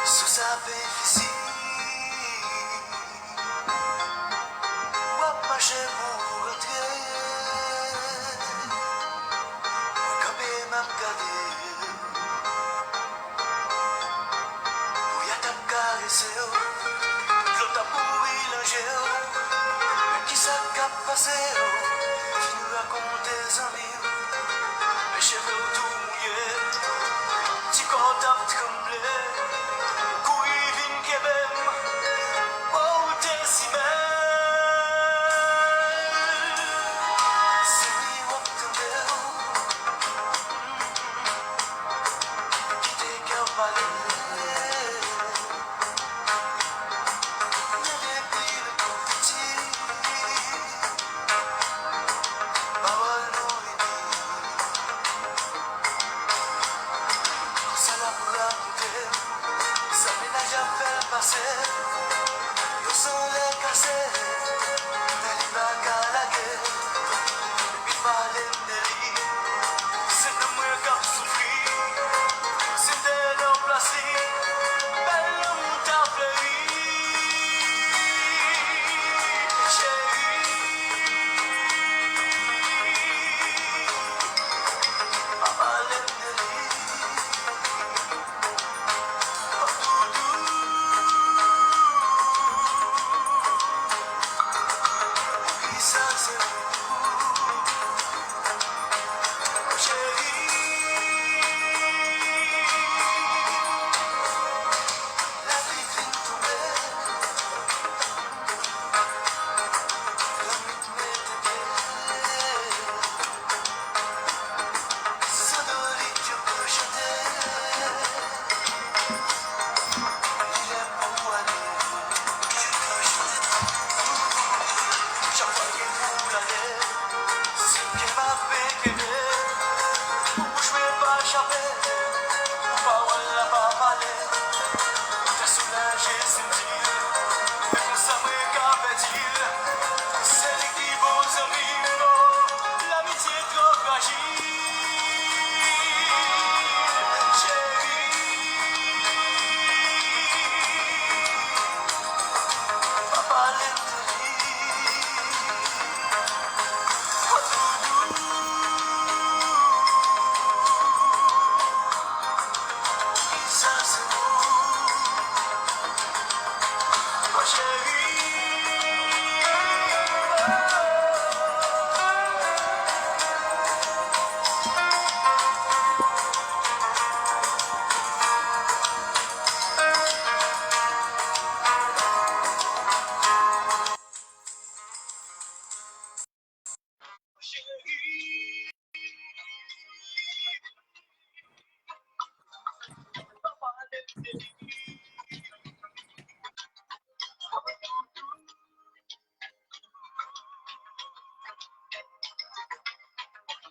sous sa bénéficie. Wap marcher pour rentrer, quand même m'a regardé, pour y t'a caressé, l'autre a pourri l'angèle, mais qui ça qu'a passé, qui nous raconte des amis, mes cheveux tout mouillés, petit contact comme les, couille vine qu'ébène, oh t'es si belle, si oui wap t'endel, qui t'es qu'à parler. Yo son les cassés, mais les bacs à la guerre, et puis pas les délits. C'est de moi qui a souffri, c'est de leur placer, belle l'amour t'a fleuri, chérie. Papa les délits, oh doudou. Ça c'est vous, chérie. La vie vient tomber, le rythme est éteint. Sans doute je peux chanter, il est pour aller. Je peux chanter, chaque fois qu'il vous l'allez, c'est qu'il m'a fait querer. Pour jouer pas jamais, pour parole la pas parler. T'as soulagé ses dire, mais pour ça me qu'appelle-t-il? C'est les qui beaux amis, l'amitié trop fragile. Chérie, papa l'aime de lui, oh doudou. Ça c'est vous, oh chérie.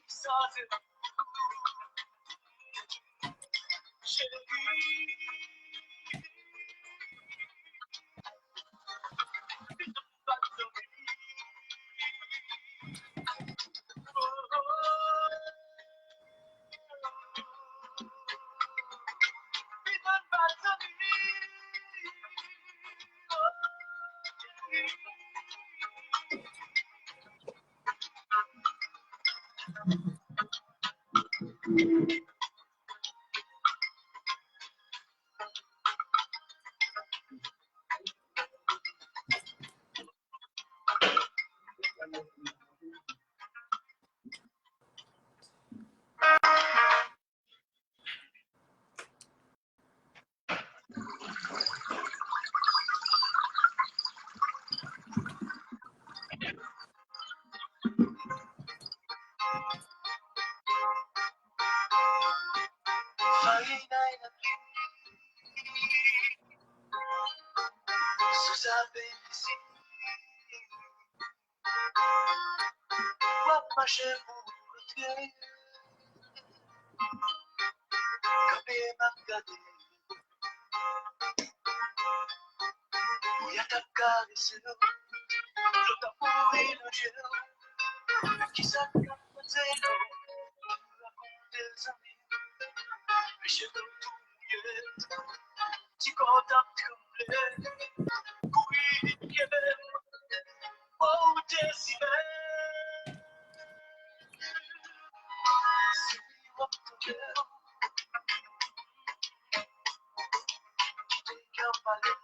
Ça c'est chérie. Pas de farina et la pluie, sous sa bénéficie. Wap marcher pour rentrer, quand même m'a regardé, où y a ta caressé, l'autre a pourri le Dieu, qui ça qu'a passé, raconte des amis, mes cheveux tout Tu contactes comme oui, oh, décimé. Suis-moi ton cœur, t'es qu'un palais.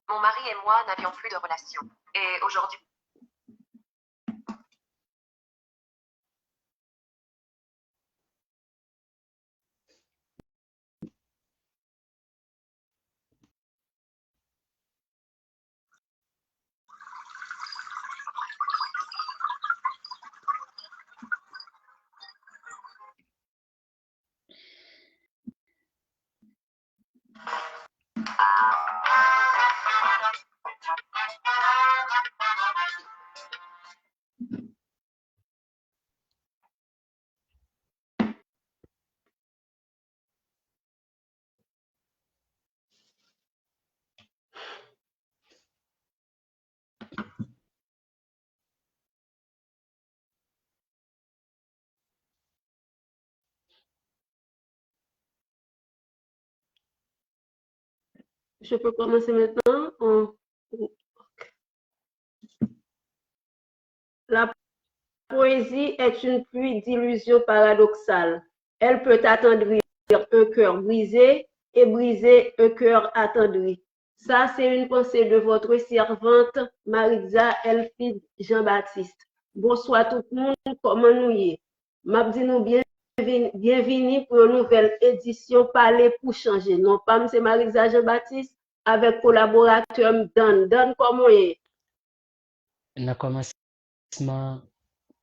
Mon mari et moi n'avions plus de relation. Et aujourd'hui, Je peux commencer maintenant. La poésie est une pluie d'illusions paradoxales. Elle peut attendrir un cœur brisé et briser un cœur attendri. Ça, c'est une pensée de votre servante Maritza Elfide Jean-Baptiste. Bonsoir tout le monde, comment nous y est? M'a dit nous bienvenue pour une nouvelle édition Parler pour changer. Non pas c'est Maritza Jean-Baptiste avec collaborateur Dan. Dan, comment est? Dans le commencement,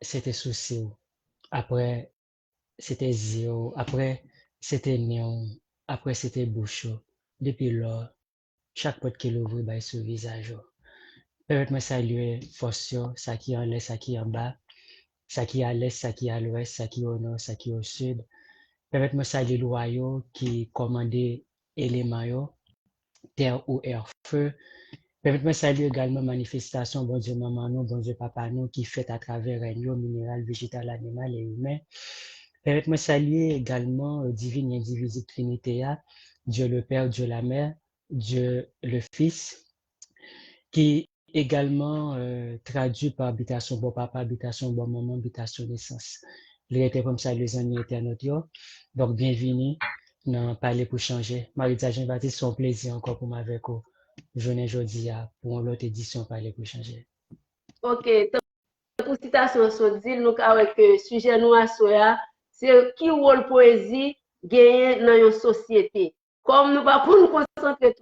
c'était souci. Après, c'était zéro. Après, c'était néon. Après, c'était bouchon. Depuis là, chaque porte qui l'ouvre, bah, sur le visage. Permettez-moi de saluer force, ça qui est en l'est, ça qui est en bas, ça qui est à l'est, ça qui est à l'ouest, ça qui est au nord, ça qui est au sud. Permettez-moi de saluer le royaume qui commandait éléments, terre ou air, feu. Permettez-moi de saluer également manifestation, bon Dieu, maman, nous, bon Dieu, papa, nous, qui fait à travers règne minéral, végétal, animal et humain. Permettez-moi de saluer également divine et indivisible Trinité, Dieu le Père, Dieu la Mère, Dieu le Fils, qui également traduit par habitation bon papa, habitation bon maman, habitation naissance. Il était comme ça, les amis éternels. Donc, bienvenue dans Parler pour changer. Maritza Jean-Baptiste, c'est un plaisir encore pour moi avec vous. Journée jeudi pour une autre édition Parler pour changer. Ok, pour citation sont dit, nous avec sujet nous à soya, c'est qui rôle poésie gagne dans une société. Comme nous pas pour nous concentrer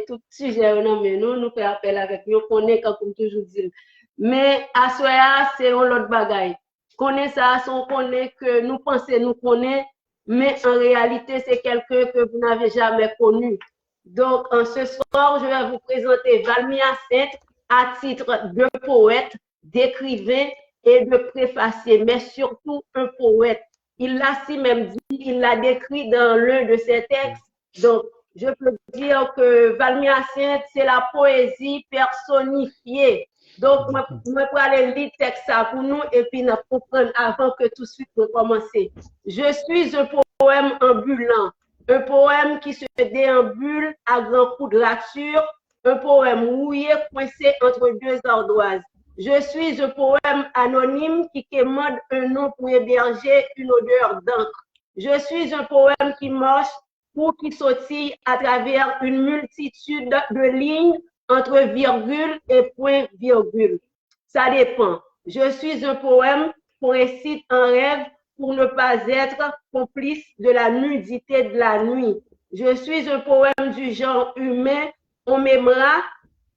tout sujet non mais nous fait appel avec nous connaît comme toujours dit. Mais à soya c'est un autre bagaille. Connaît ça, on connaît que nous pensons nous connaît, mais en réalité c'est quelqu'un que vous n'avez jamais connu. Donc en ce soir, je vais vous présenter Valmia Sainte à titre de poète, d'écrivain et de préfacier, mais surtout un poète. Il l'a si même dit, il l'a décrit dans l'un de ses textes. Donc, je peux dire que Valmia Sainte, c'est la poésie personnifiée. Donc, je vais aller lire le texte pour nous et puis nous comprendre avant que tout de suite nous commencer. Je suis un poème ambulant, un poème qui se déambule à grands coups de rature, un poème rouillé coincé entre deux ardoises. Je suis un poème anonyme qui quémande un nom pour héberger une odeur d'encre. Je suis un poème qui marche ou qui sautille à travers une multitude de lignes entre virgule et point-virgule. Ça dépend. Je suis un poème qu'on récite en rêve pour ne pas être complice de la nudité de la nuit. Je suis un poème du genre humain, on m'aimera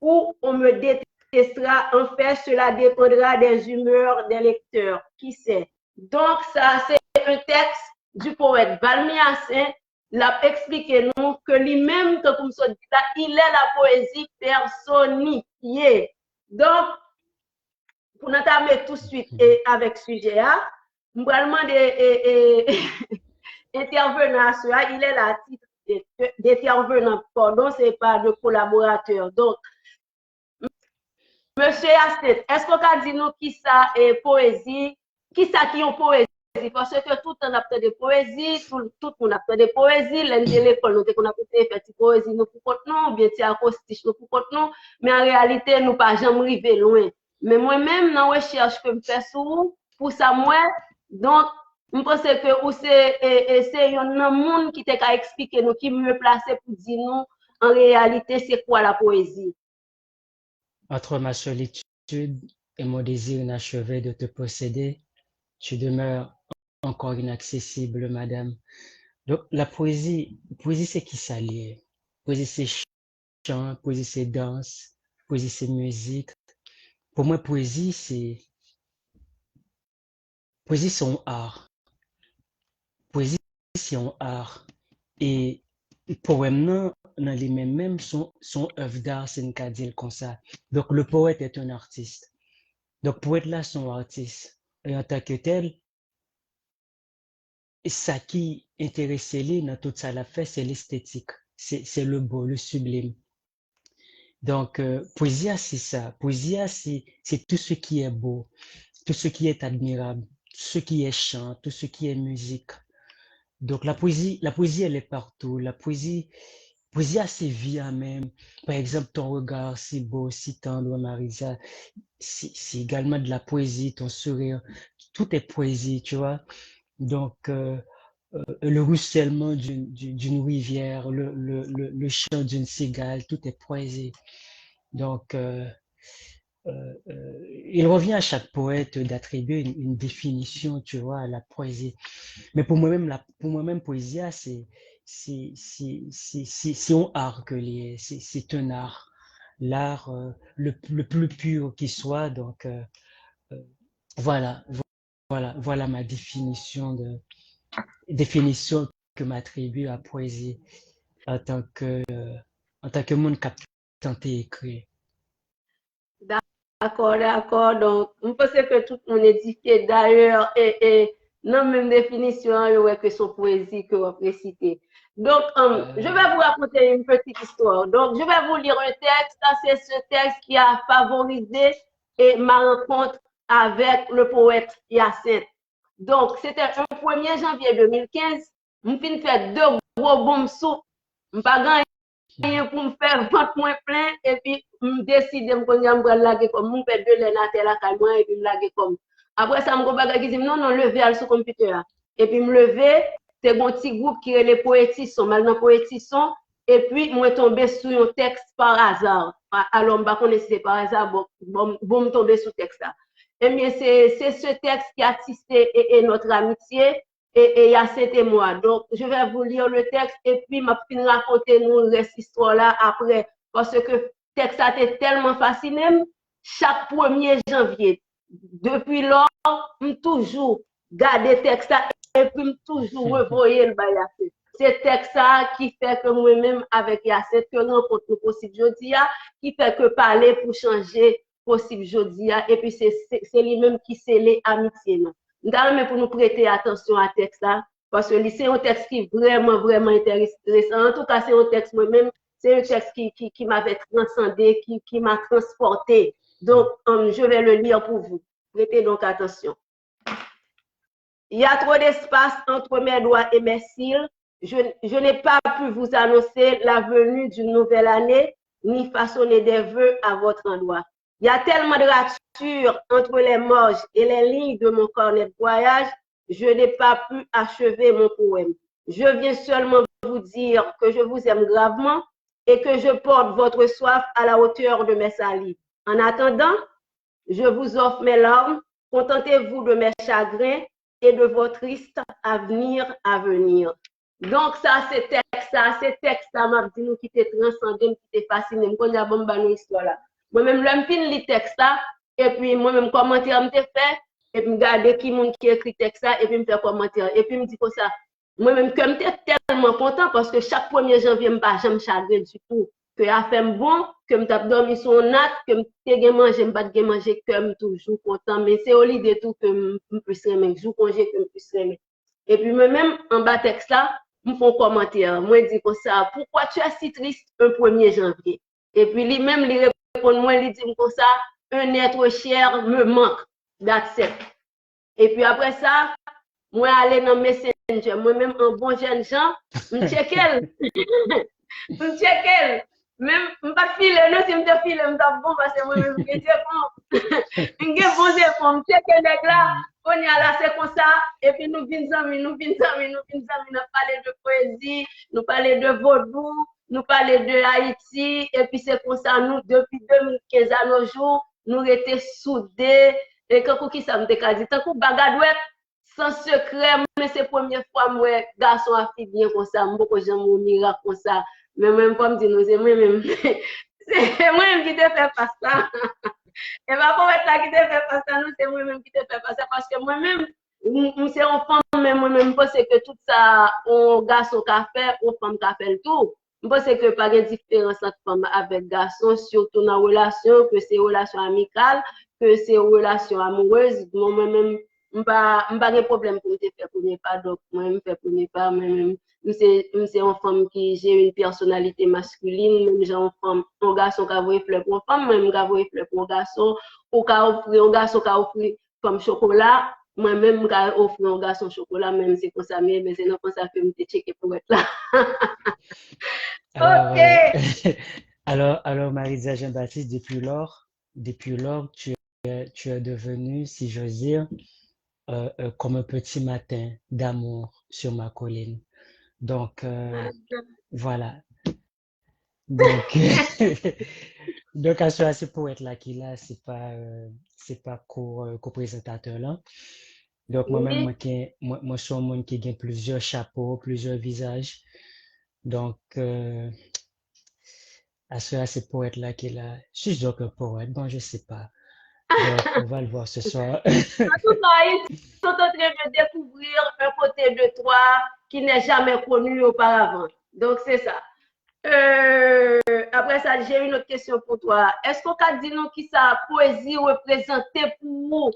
ou on me détestera. En fait, cela dépendra des humeurs des lecteurs. Qui sait? Donc, ça, c'est un texte du poète Valmia Sainte. L'a expliqué nous que lui-même, comme ça dit là, il est la poésie personnifiée. Donc, pour nous entamer tout de suite et avec sujet, je vais demander intervenant, il est là titre d'intervenant, pardon, c'est pas de collaborateur. Donc, Monsieur Astet, est-ce qu'on a dit nous qui ça est poésie, qui ça qui est poésie? Parce que tout le monde a fait de poésie, tout le monde a fait de poésie, l'année de l'école, nous avons fait de poésie, nous pour nous, bien sûr, acoustiques, nous pour nous, mais en réalité, nous pas jamais arrivé loin. Mais moi-même, dans la recherche que je fais sur pour ça, moi, donc, je pense que c'est un monde qui t'a expliqué nous, qui mieux placé pour dire nous, en réalité, c'est quoi la poésie. Entre ma solitude et mon désir inachevé de te posséder, tu demeures encore inaccessible, madame. Donc, la poésie c'est qui s'allie. Poésie, c'est chant, poésie, c'est danse, poésie, c'est musique. Pour moi, poésie, c'est un art. Poésie, c'est un art. Et poème, non, les mêmes sont œuvres d'art, c'est une cadille comme ça. Donc, le poète est un artiste. Donc, poète là, sont artistes. Et en tant que tel, ça qui intéresse lui dans tout ça, la fait, c'est l'esthétique. C'est le beau, le sublime. Donc, poésie, c'est ça. Poésie, c'est tout ce qui est beau, tout ce qui est admirable, tout ce qui est chant, tout ce qui est musique. Donc, la poésie, elle est partout. La poésie, poésie c'est vie à même. Par exemple, ton regard, si beau, si tendre, Marisa, c'est également de la poésie, ton sourire, tout est poésie, tu vois. Donc, le ruissellement d'une rivière, le chant d'une cigale, tout est poésie. Donc, il revient à chaque poète d'attribuer une définition, tu vois, à la poésie. Mais pour moi-même, poésie, c'est un art que lié, c'est un art, l'art le plus pur qui soit. Donc, euh, voilà, voilà ma définition que m'attribue à poésie en tant que, en tant que monde qui a tenté écrire. D'accord, d'accord. Donc, je pense que tout le monde est édifié d'ailleurs et dans la même définition, il y a que son poésie que vous réciter. Donc, je vais vous raconter une petite histoire. Donc, je vais vous lire un texte. C'est ce texte qui a favorisé et ma rencontre avec le poète Hyacinthe. Donc, c'était un 1er janvier 2015. Je finis faire deux gros bombes sous. Je pas pour me faire ventre moins plein et puis me décider me connait me laguer comme me faire de l'air la calme et puis me laguer comme après ça me go bagay qui dit non lever al sur computer et puis me lever c'est bon petit groupe qui est les poétisson mal dans poétisson et puis moi tomber sur un texte par hasard alors me pas connaître c'est par hasard bon me tomber sur texte là et bien c'est ce texte qui a tissé et notre amitié et il y a cet émoi. Donc, je vais vous lire le texte et puis je vais raconter nous cette histoire-là après. Parce que le texte a été tellement fasciné. Chaque 1er janvier, depuis lors, je toujours garder le texte et puis je toujours revoyer le Yacinthe. C'est le texte qui fait que moi-même, avec Yacinthe, que rencontre possible jeudi, qui fait que parler pour changer possible jeudi, et puis c'est lui-même qui scelle l'amitié. Mais pour nous prêter attention à ce texte là, parce que c'est un texte qui est vraiment intéressant. En tout cas, c'est un texte moi-même, c'est un texte qui m'avait transcendé, qui m'a transporté. Donc, je vais le lire pour vous. Prêtez donc attention. Il y a trop d'espace entre mes doigts et mes cils. Je n'ai pas pu vous annoncer la venue d'une nouvelle année, ni façonner des vœux à votre endroit. Il y a tellement de ratures entre les morges et les lignes de mon cornet de voyage, je n'ai pas pu achever mon poème. Je viens seulement vous dire que je vous aime gravement et que je porte votre soif à la hauteur de mes salives. En attendant, je vous offre mes larmes, contentez-vous de mes chagrins et de votre triste avenir à venir. Donc, ça, c'est texte, m'a dit nous qui t'est transcendé, qui t'est fasciné, je connais bon une histoire là. Moi-même, je fin le texte là, et puis moi-même, commentaire me fait, et puis regarder qui monde qui écrit texte là, et puis me faire commentaire. Et puis me dit comme ça, moi-même, que j'étais tellement content parce que chaque 1er janvier, je ne pas jamais chagrin du tout. Que a fait bon, que je t'ai dormi sur un nat, que je t'ai mangé, je pas manger, que je toujours content. Mais c'est au lit de tout que je puisse aimer, je joue congé que je puisse aimer. Et puis moi-même, en bas texte là, je fais un commentaire. Moi, je dis comme ça, pourquoi tu es si triste un 1er janvier? Et puis lui-même, il répond, moi, il dit comme ça, un être cher me manque. That's it. Et puis après ça, moi, aller dans Messenger, moi-même, un bon jeune gens, je check elle. Je check elle. Même, je ne pas filer, non, si je te file, je suis bon parce que moi-même, je suis bon. Je suis bon, je check elle là, on y a là, c'est comme ça. Et puis nous venons nous parler de poésie, nous parler de vaudou, nous parler de Haïti. Et puis c'est comme ça, nous, depuis 2015 à nos jours, nous étions soudés. Et quand qui ça me dit, tant que bagadouette, sans secret, mais c'est la première fois que moi, garçon a fait bien comme ça, beaucoup de gens m'ont miracle comme ça. Mais même comme dit nous, c'est moi-même. C'est moi-même qui te fait pas ça. Et ma poète là qui te fait pas ça, nous, c'est moi-même qui te fait pas ça. Parce que moi-même, c'est un femme, mais moi-même, je pense que tout ça, on garçon qui a fait, on femme qui a fait le tout. Je pense que pas de différence entre femme avec garçon, surtout dans la relation, que c'est relation amicale, que c'est relation amoureuse. Moi-même, je n'ai pas de problème pour me faire premier pas, donc moi, je me fais premier pas, moi-même. C'est une femme qui j'ai une personnalité masculine, même j'ai une femme, un garçon qui a voulu fleur pour une femme, même qui a voulu fleur pour un garçon, ou qui a offert un garçon qui a offert comme chocolat, moi-même, je offre un garçon chocolat, même si c'est comme ça, mais c'est non comme ça que je me checker pour être là. Alors, OK. alors Marisa Jean-Baptiste, depuis lors, tu es devenu, si j'ose dire, comme un petit matin d'amour sur ma colline. Donc, voilà. Donc, donc, à ce poète là qui là, c'est pas co-présentateur là. Donc, moi-même, Oui. moi, je suis un monde qui gagne plusieurs chapeaux, plusieurs visages. Donc, à ce poète là qui là, je suis donc un poète, bon, je sais pas. Donc, on va le voir ce soir. En tout cas, ils sont en train de découvrir un côté de toi qui n'est jamais connu auparavant. Donc, c'est ça. Après ça, j'ai une autre question pour toi. Est-ce qu'on peut dire nous qui ça poésie représentait pour vous?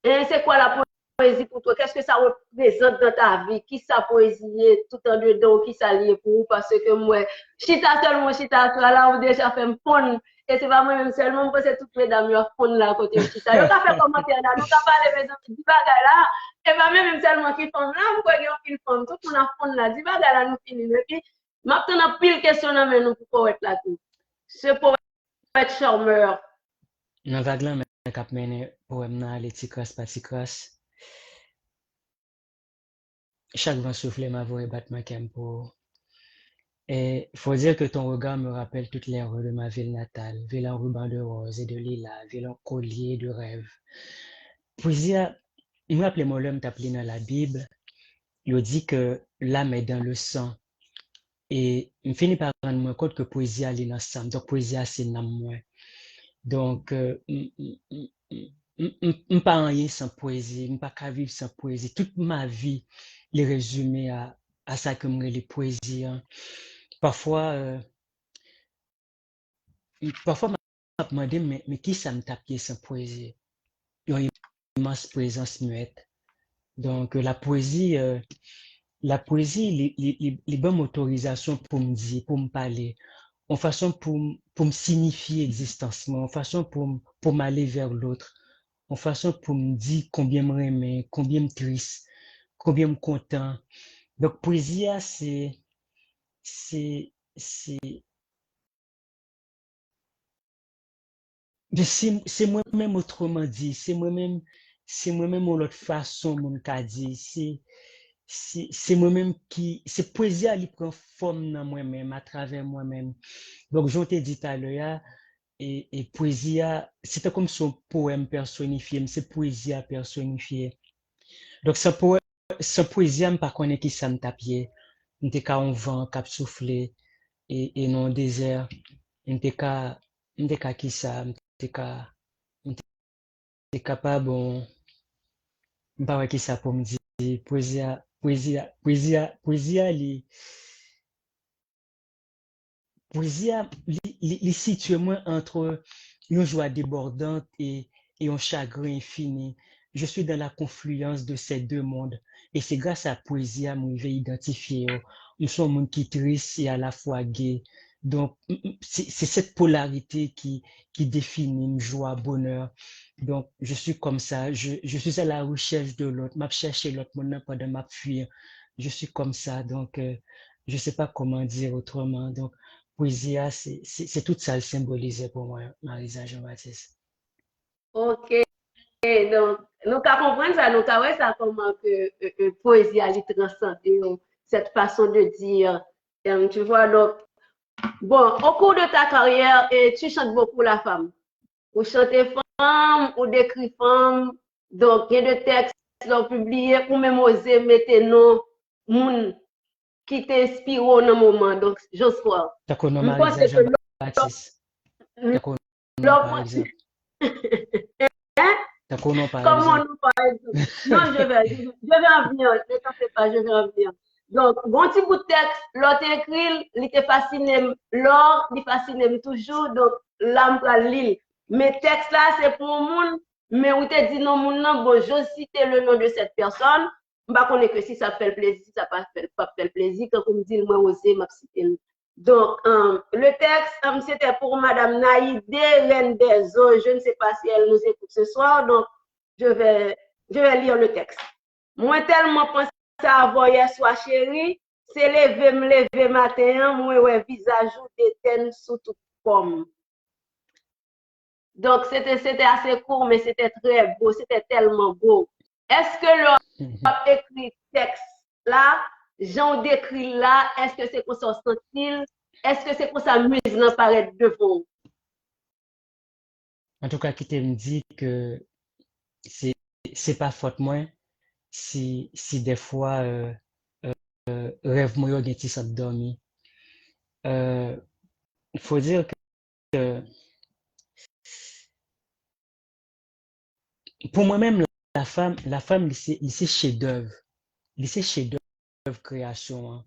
Hein, c'est quoi la poésie pour toi? Qu'est-ce que ça représente dans ta vie? Qui ça poésie est tout en dedans? Qui ça lié pour vous? Parce que moi, chita seulement, chita toi là, on déjà fait me fond. Et c'est pas moi-même seulement, parce que toutes les dames, elles fond là à côté de chita. Yo ka fait commentaire là, nous ka parler mes amis du bagay là. Et pas même seulement qui font là, vous voyez, qui font tout le monde a fond là. Du bagay là, nous finissons. Et puis, maintenant, on a pile question dans nous pour poète là tout. Ce poète charmeur. Nan vague lan men kap mene poem nan ale tikras pa tikras. Chaque vent souffle ma voix et bat ma campo. Et faut dire que ton regard me rappelle toutes les rues de ma ville natale, ville en ruban de rose et de lilas, ville en collier de rêves. Poésie, il me rappelle mon l'homme t'appelé dans la Bible, il dit que l'âme est dans le sang. Et il finit par rendre compte que poésie est dans le sang, donc poésie c'est dans moi. Donc, pas rien sans poésie, pas qu'à vivre sans poésie. Toute ma vie, les résumé à ça que me les poésies. Hein. Parfois, parfois, m'a demandé, mais qui ça me tape sans poésie? Il y a une immense présence muette. Donc, la poésie, les bonnes autorisations pour me dire, pour me parler, en façon pour me signifier existentiellement, en façon pour m'aller vers l'autre, en façon pour me dire combien me remet, combien me triste, combien me content. Donc, poésie, c'est, c'est moi-même autrement dit, c'est moi-même en l'autre façon, mon cas dit, c'est moi-même qui, c'est poésie, elle prend forme dans moi-même, à travers moi-même. Donc, je t'ai dit tout à l'heure, et poésie, c'était comme son poème personnifié, mais c'est poésie personnifiée. Donc, ce poésie, je ne connais pas qui ça me tapait. N'était qu'à un vent, cap soufflé, et non désert. N'était qu'à qui ça, n'était capable, bon, pas qui ça pour me dire, poésie, poésie, les situe moi entre une joie débordante et un chagrin infini. Je suis dans la confluence de ces deux mondes. Et c'est grâce à la poésie que je vais identifier. Nous sommes un monde qui est triste et à la fois gay. Donc, c'est cette polarité qui définit une joie, bonheur. Donc, je suis comme ça. Je suis à la recherche de l'autre. Je cherche l'autre monde pendant ma fuir. Je suis comme ça. Donc, je ne sais pas comment dire autrement. Donc, poésie, c'est tout ça le symbolisait pour moi, Marisa Jean-Baptiste. OK. Donc, nous comprenons ça, nous avons ça comment que poésie a transcender cette façon de dire. Tu vois, donc, bon, au cours de ta carrière, tu chantes beaucoup la femme. Ou chanter femme, ou décrit femme. Donc, il y a des textes là publiés, ou même oser mettre non, moun qui t'inspire dans le moment. Donc, j'ose croire. T'as connu Je pense Marisa Jean-Baptiste. T'as connu par l'homme, exemple. hein? T'as connu par Comment exemple. nous par exemple? Non, je vais en venir. Ne t'en fais pas, je vais en venir. Donc, bon petit bout de texte, l'autre écrit, il te fascine, l'or, il fascine toujours, donc, l'âme pour l'île. Mais texte là, c'est pour le monde, mais où te dit non, moun non, bon, je cite le nom de cette personne, je ne connais que si ça fait le plaisir, si ça pas fait le plaisir, quand on me dit, moi aussi, m'a cité. Donc, le texte, c'était pour Madame Naïdé, reine des eaux. Je ne sais pas si elle nous écoute ce soir, donc je vais Je vais lire le texte. Moi tellement pensé à voyer soit chéri, c'est lever matin, moi ouais visage d'éteindre sous toute forme. Donc c'était assez court, mais c'était très beau, c'était tellement beau. Est-ce que l'homme écrit texte là, Jean décrit là, est-ce que c'est pour son style? Est-ce que c'est pour sa musique n'en paraître devant? En tout cas, qui te me dit que c'est c'est pas faute moi si des fois rêve moi yo gen ti sap dormi. Il faut dire que pour moi-même la femme lycée chef-d'œuvre, lycée chef-d'œuvre création. Hein.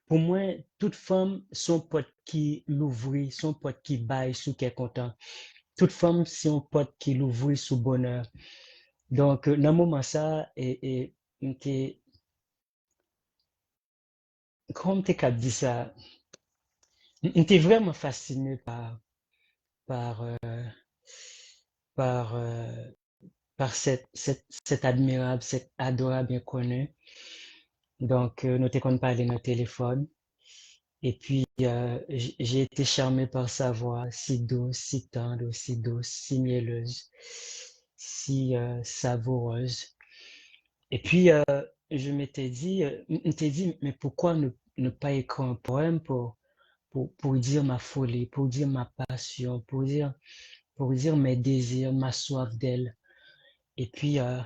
Pour moi, toute femme, son pote qui l'ouvrit, son pote qui baille sous qu'elle est content. Toute femme, son pote qui l'ouvrit sous bonheur. Donc, dans le moment ça, comment t'es qu'à dire ça? J'étais vraiment fasciné par, euh, par, euh, par cette admirable, cette adorable inconnue. Donc, nous t'écoutons parler dans le téléphone. Et puis, j'ai été charmé par sa voix, si douce, si tendre, si douce, si mielleuse, si savoureuse. Et puis, je m'étais dit, mais pourquoi ne pas écrire un poème pour dire ma folie, pour dire ma passion, pour dire mes désirs, ma soif d'elle. Et puis, euh,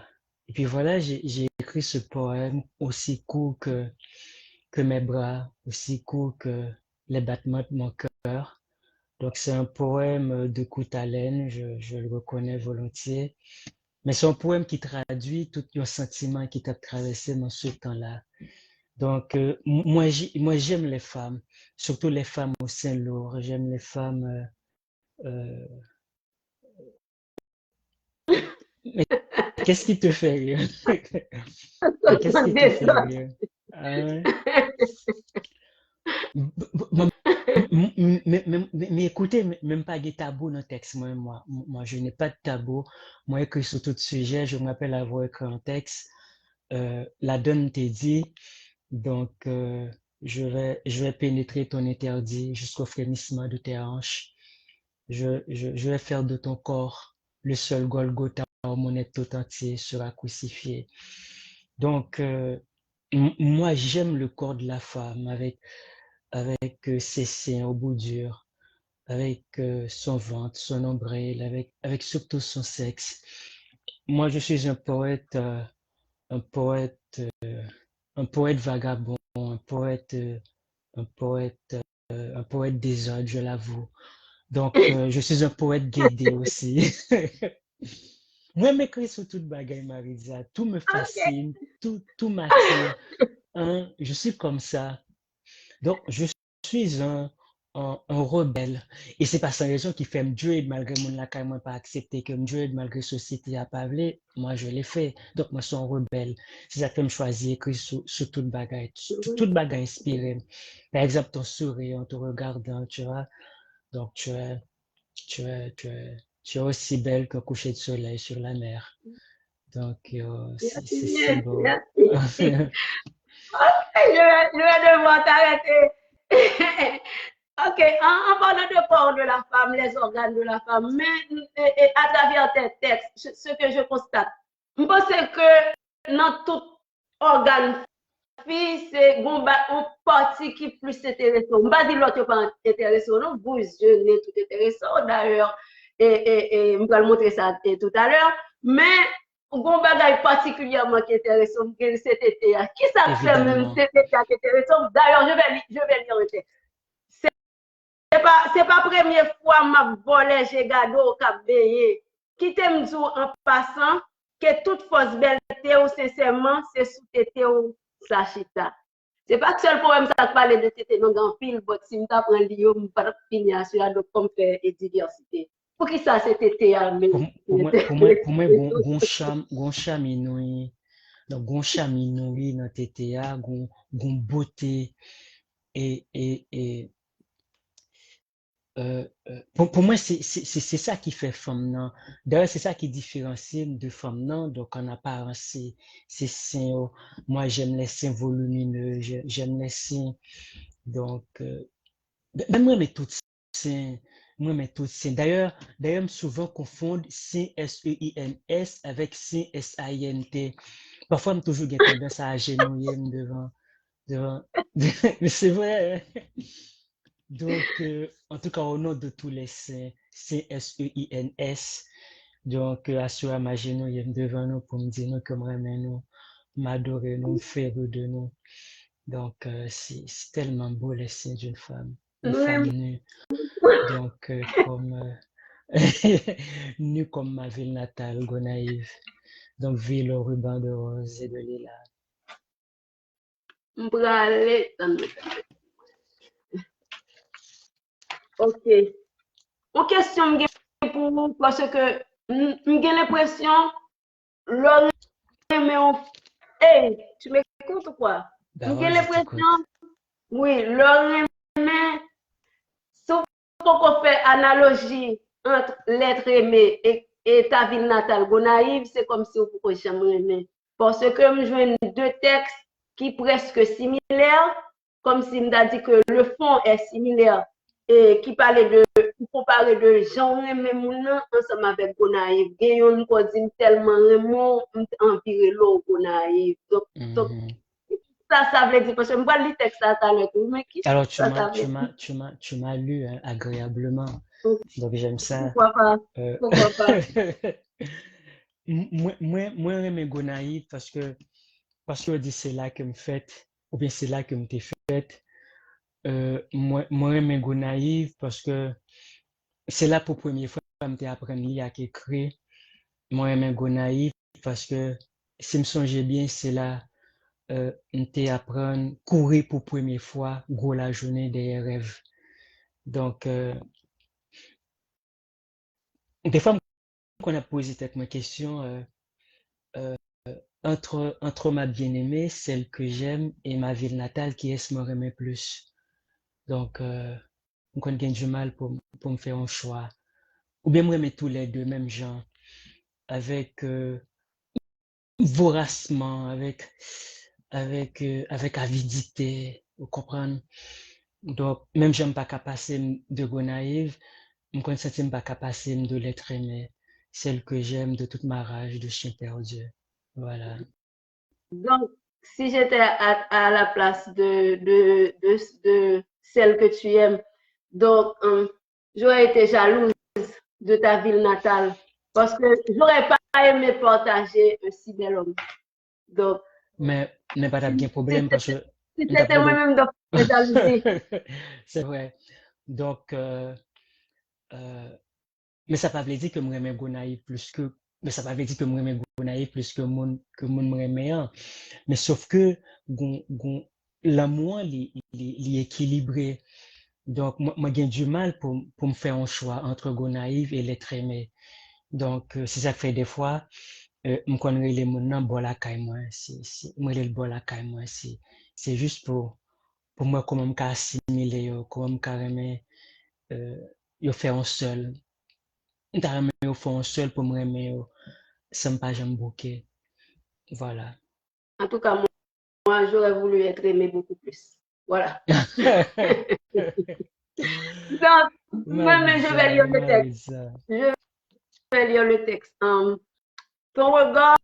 et puis voilà, j'ai écrit ce poème aussi court que mes bras, aussi court que les battements de mon cœur. Donc c'est un poème de courte haleine, je le reconnais volontiers, mais c'est un poème qui traduit tout le sentiment qui t'a traversé dans ce temps-là. Donc moi j'aime les femmes, surtout les femmes au sein lourd, j'aime les femmes. Euh, mais qu'est-ce qui te fait rire? Mais qu'est-ce qui te fait rire? Ah ouais? Mais écoutez, même pas de tabou dans le texte, moi, je n'ai pas de tabou. Moi, écrit sur tout sujet, je me rappelle avoir écrit un texte, la donne t'est dit, donc je vais pénétrer ton interdit jusqu'au frémissement de tes hanches. Je vais faire de ton corps le seul Golgotha où mon être tout entier sera crucifié. Donc, moi, j'aime le corps de la femme avec ses seins au bout dur, avec son ventre, son nombril, avec surtout son sexe. Moi, je suis un poète, euh, un poète vagabond, un poète, un poète désordre, je l'avoue. Donc, je suis un poète guédé aussi. Moi, m'écris sur toute bagaille, Marisa. Tout me Ok. fascine, tout m'attire. Hein, je suis comme ça. Donc, je suis un rebelle. Et c'est pas sans raison qui fait me Dieu, malgré mon la moi pas accepté que me Dieu, malgré société a pas voulu, moi je l'ai fait. Donc, moi, je suis un rebelle. C'est ça que me choisir écrire sur toute bagaille, toute bagaille inspirée. Par exemple, ton sourire en te regardant, tu vois. Donc, tu es aussi belle qu'un coucher de soleil sur la mer. Donc, c'est Merci si bien, beau. merci. Je vais devoir t'arrêter. Ok, en parlant de corps de la femme, les organes de la femme, mais à travers tes textes, ce que je constate, je pense que dans tout organe fille, c'est une partie qui est plus intéressante. Je ne vais pas dire l'autre pas intéressant, non, vous, je n'ai tout intéressant d'ailleurs, et je vais le montrer ça tout à l'heure, mais un bagage particulièrement qui est intéressant, c'est cet été. Qui ça fait même Évidemment. cet été qui est intéressant? D'ailleurs, je vais lire le texte. C'est pas la première fois que je volé chez Gado au Cap Béé. Qui t'aime dire en passant que toute fausse belleté ou sincèrement, c'est sous tété ou sachita. C'est pas que seul problème ça parler de tété dans grand pile, mais si je prends l'io, je pas finir sur la comme faire et diversité. Pour qui ça c'est tété à même? Gon charme inouï, donc gon charme inouï dans TTA, gon beauté et pour moi, c'est ça qui fait femme, non? D'ailleurs, c'est ça qui différencie de femme, non? Donc, en apparence, c'est seins. Moi, j'aime les seins volumineux, j'aime les seins. Donc, ben, moi, mais toutes seins. Moi, mais toutes seins. D'ailleurs, souvent confondre seins S-E-I-N-S avec seins S-A-I-N-T. Parfois, je toujours j'ai tendance à agenouiller devant. Mais c'est vrai, hein? Donc, en tout cas, au nom de tous les saints, C-S-E-I-N-S, donc, assure ma genou, devant nous pour me dire nous comme remet nous, m'adorer nous, faire de nous. Donc, c'est tellement beau les signes d'une une femme Oui, nue. Donc, nue comme ma ville natale, Gonaïve. Donc, ville au ruban de rose et de lilas. m'brale. Ok. Une question pour vous, parce que j'ai l'impression, l'on mais on... Hey, tu m'écoutes ou quoi? Bah J'ai ouais, je l'impression, t'écoute. oui, l'on mais sauf qu'on fait analogie entre l'être aimé et ta ville natale, Gonaïve, c'est comme si on pouvait jamais aimer. Parce que je joue deux textes qui presque similaires, comme si on a dit que le fond est similaire et qui parlait de, comparer de Jean Rémé Mouna ensemble avec Gonaïve. Gayon nous dit tellement Raymond, empire l'eau Gonaïve. Donc, Mhm. ça veut dire, parce que moi, le texte à l'heure, mais qui Alors, ça veut dire? tu m'as lu hein, agréablement. Donc, j'aime ça. Pourquoi pas? Euh, Pourquoi pas? moi, j'aime Gonaïve parce que dit c'est là que me fait, ou bien c'est là que me t'es fait. Moi, j'aime Gonaïve parce que c'est là pour la première fois que me t'ai appris à lire et écrire. Moi, j'aime Gonaïve parce que si me songeais bien, c'est là me t'ai appris courir pour la première fois, gros la journée des rêves. Donc, des fois, qu'on a posé cette question euh, entre ma bien-aimée, celle que j'aime, et ma ville natale, qui est-ce me remet plus. Donc, on a du mal pour me faire un choix. Ou bien moi, mais tous les deux, même gens, avec voracement, avec avidité, vous comprenez? Donc, même j'aime pas qu'à passer de go naïve, je ne sais pas qu'à passer de l'être aimé, celle que j'aime de toute ma rage de chien perdu. Voilà. Donc, si j'étais à la place de celle que tu aimes, donc, j'aurais été jalouse de ta ville natale parce que j'aurais pas aimé partager un si bel homme. Donc, Mais pas si, bien si problème parce c'était que si t'as c'était pas de... moi-même, donc, jalousie. C'est vrai. Donc, euh, mais ça pas veut dire que moi j'aime Gonaïve plus que, mais ça pas veut dire que moi j'aime Gonaïve plus que mon m'aime. Mais sauf que l'amour il est équilibré. Donc, moi j'ai du mal pour me faire un choix entre Gonaïve et l'être aimé. Donc, c'est ça que fait des fois, me connaît les mon nan bon la caille moi, moi le bon la caille moi, c'est juste pour moi comment me assimiler, comment me carrément euh, yo faire un seul. Carrément yo faire un seul pour me aimer, sans pas jamais bouquet. Voilà. En tout cas, moi, j'aurais voulu être aimé beaucoup plus. Voilà. Donc, moi-même, je vais lire le texte. Marisa. Je vais lire le texte. Ton regard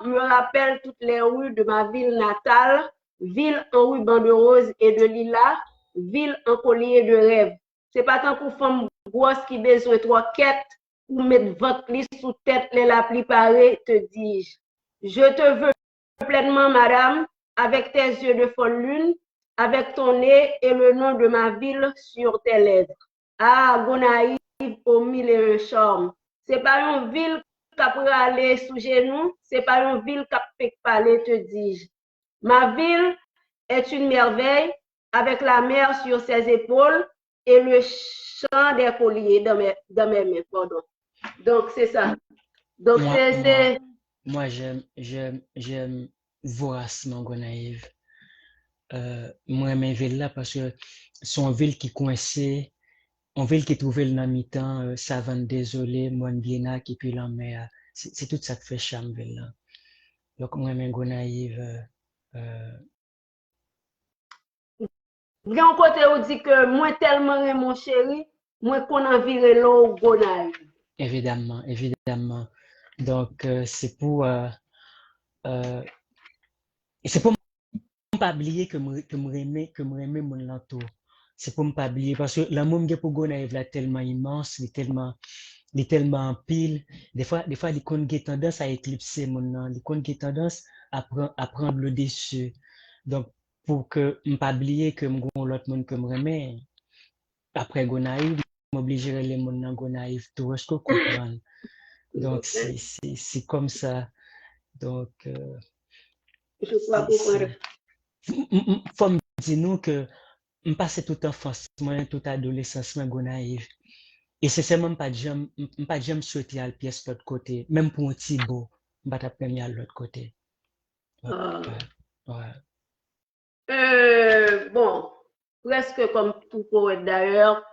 me rappelle toutes les rues de ma ville natale, ville en ruban de rose et de lilas, ville en collier de rêve. C'est pas tant pour femme grosse qui besoin trois quêtes ou mettre votre lit sous tête les la pli parée, te dis-je. Je te veux pleinement, madame, avec tes yeux de folle lune, avec ton nez et le nom de ma ville sur tes lèvres. Ah, Gonaïve, au mille et un charmes. C'est pas une ville kap rale sous genou, c'est pas une ville kap fait parler, te dis-je. Ma ville est une merveille avec la mer sur ses épaules et le chant des colliers dans mes mains. Pardon. Donc, c'est ça. Donc, Moi, moi, c'est moi, j'aime voracement Gonaïve. Moi, j'aime ville là parce que c'est une ville qui coincée on veut qu'il trouve le mi-temps, savane désolé, mon bien et puis la mer. C'est tout ça qui fait charme là. Donc, moi, même naïve, Gen côté ou dit que moi tellement aimé mon chéri, moi qu'on a viré l'eau gonay. évidemment, évidemment. Donc, c'est pour pas oublier que me remets mon lantour. C'est pour me pas oublier parce que l'amour que pour gonaïve là tellement immense, il est tellement en pile. Des fois, les comptes qui tendance à éclipser mon nom, les comptes qui tendance à prendre le dessus. Donc, pour que me pas oublier que me gon l'autre monde que me remet, après gonaïve, m'obligerait les mon nom gonaïve, tout est-ce que comprendre. Donc, c'est comme ça. Donc, Je crois comprendre. faut me dire nous que je passe toute enfance, moi, toute adolescence, moi, naïve. Et c'est seulement pas jamais souhaiter à la pièce de l'autre côté, même pour un petit beau, je pas t'apprendre à l'autre côté. Ouais, ouais. Bon, presque comme tout poète d'ailleurs,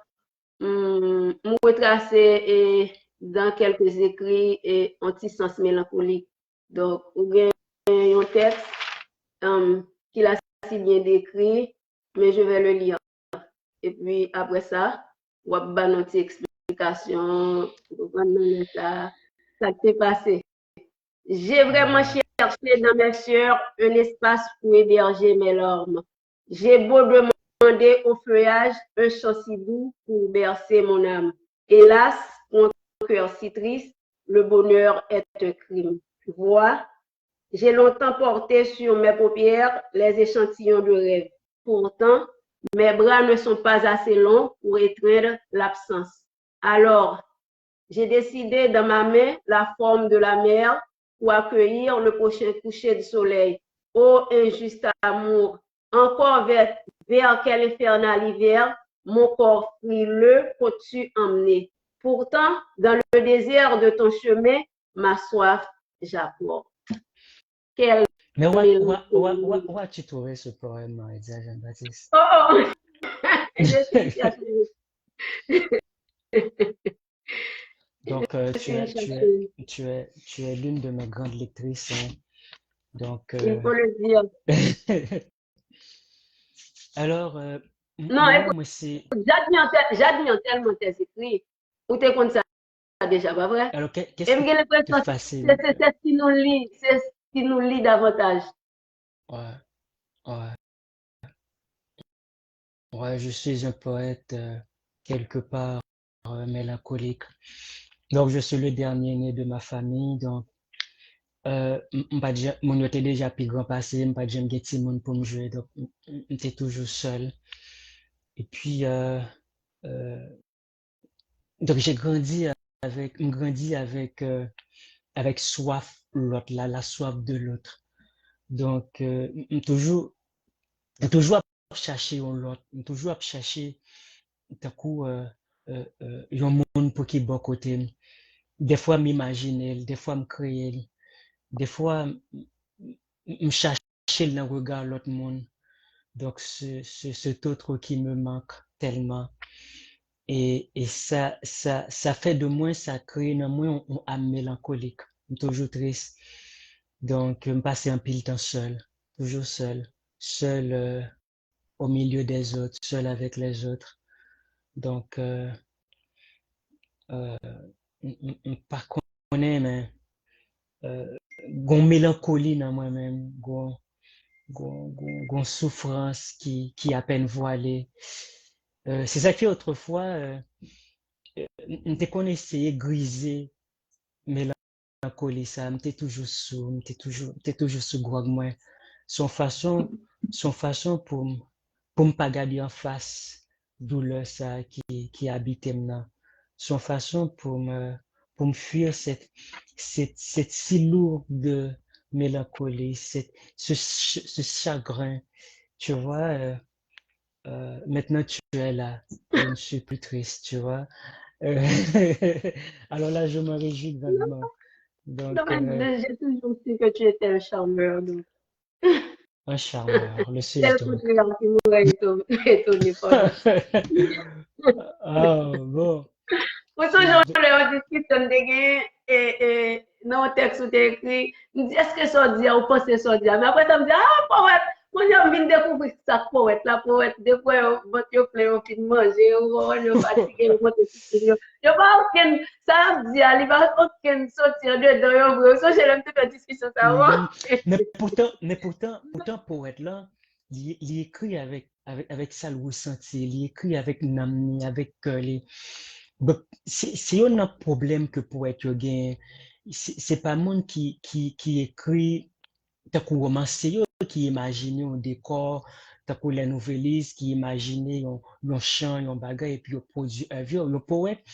je retracer dans quelques écrits et anti-sens mélancolique. Donc, il y a un texte qu'il a si bien décrit, mais je vais le lire. Et puis après ça, on va une petite explication, ça s'est passé. J'ai vraiment cherché dans mes sueurs un espace pour héberger mes larmes. J'ai beau demander au feuillage un chant si doux pour bercer mon âme. Hélas, mon cœur si triste, le bonheur est un crime. Tu vois, j'ai longtemps porté sur mes paupières les échantillons de rêve. Pourtant, mes bras ne sont pas assez longs pour étreindre l'absence. Alors, j'ai décidé dans ma main la forme de la mer pour accueillir le prochain coucher du soleil. Ô injuste amour, encore vers quel infernal hiver mon corps frileux peux-tu emmener? Pourtant, dans le désert de ton chemin, ma soif j'apporte. Quel Mais où as-tu trouvé ce poème, Jean-Baptiste? Oh, je suis Donc, tu es l'une de mes grandes lectrices. Hein. Donc, il faut le dire. Alors, non, écoute, moi, c'est. j'admire tellement tes écrits. Où tu compte ça déjà, pas vrai? Alors, Et qu'est-ce j'ai l'impression qui te que fascine? c'est ce qui nous lie davantage. Ouais, ouais. Ouais, je suis un poète quelque part mélancolique. Donc, je suis le dernier né de ma famille. Donc, mon était déjà plus grand passé, pas de petit monde pour me jouer. Donc, j'étais toujours seul. Et puis, donc j'ai grandi avec soif l'autre, la soif de l'autre. Donc, toujours à chercher l'autre, toujours à chercher d'un coup un monde pour qui bon côté. Des fois m'imaginer, des fois me créer, des fois me chercher dans le regard l'autre monde. Donc cet autre qui me manque tellement. Et ça fait de moi, ça crée dans moi un âme mélancolique, toujours triste. Donc, me passer un pile temps seul, toujours seul au milieu des autres, seul avec les autres. Donc, par contre, mais gon mélancolie dans moi-même, gon souffrance qui à peine voilée. C'est ça qui autrefois, on te connaissait griser mélancolie ça, m'était toujours sous, m'était toujours sous grog moi. Son façon, son façon pour me pas garder en face douleur ça qui habitait maintenant. Son façon pour me fuir cette si lourde mélancolie, ce chagrin. Tu vois, maintenant tu es là, je ne suis plus triste, tu vois. Euh, alors là, je me réjouis grandement. Donc, J'ai toujours su que tu étais un charmeur. Donc. un charmeur, le C'est le suis donc. contraire qui m'aurait étonné par Ah, bon. Ou son joun le yon diskisyon de gen, nan tekst ou te ekri, m di, eske so diya ou pose so diya? Men apre ta m di, powet, moun yon vin dekouvri sak powet la, powet, dekwe yo ple yon fin manje, yo fatige, yo monte fitil yo. Yo pa ouken, sa ap diya, li pa ouken soti an de do yon vre. Ou son jelem te fe diskisyon sa Mhm. wou. Mais pourtant, poète là, il écrit avec ça le ressenti, il écrit avec namni, avec les. Donc, c'est un problème que poète yo gen. C'est pas monde qui écrit t'as qu'un romancier qui imagine un décor, t'as qu'un les nouvellistes qui imagine un chant, un bagage et puis on produit un vieux, le poète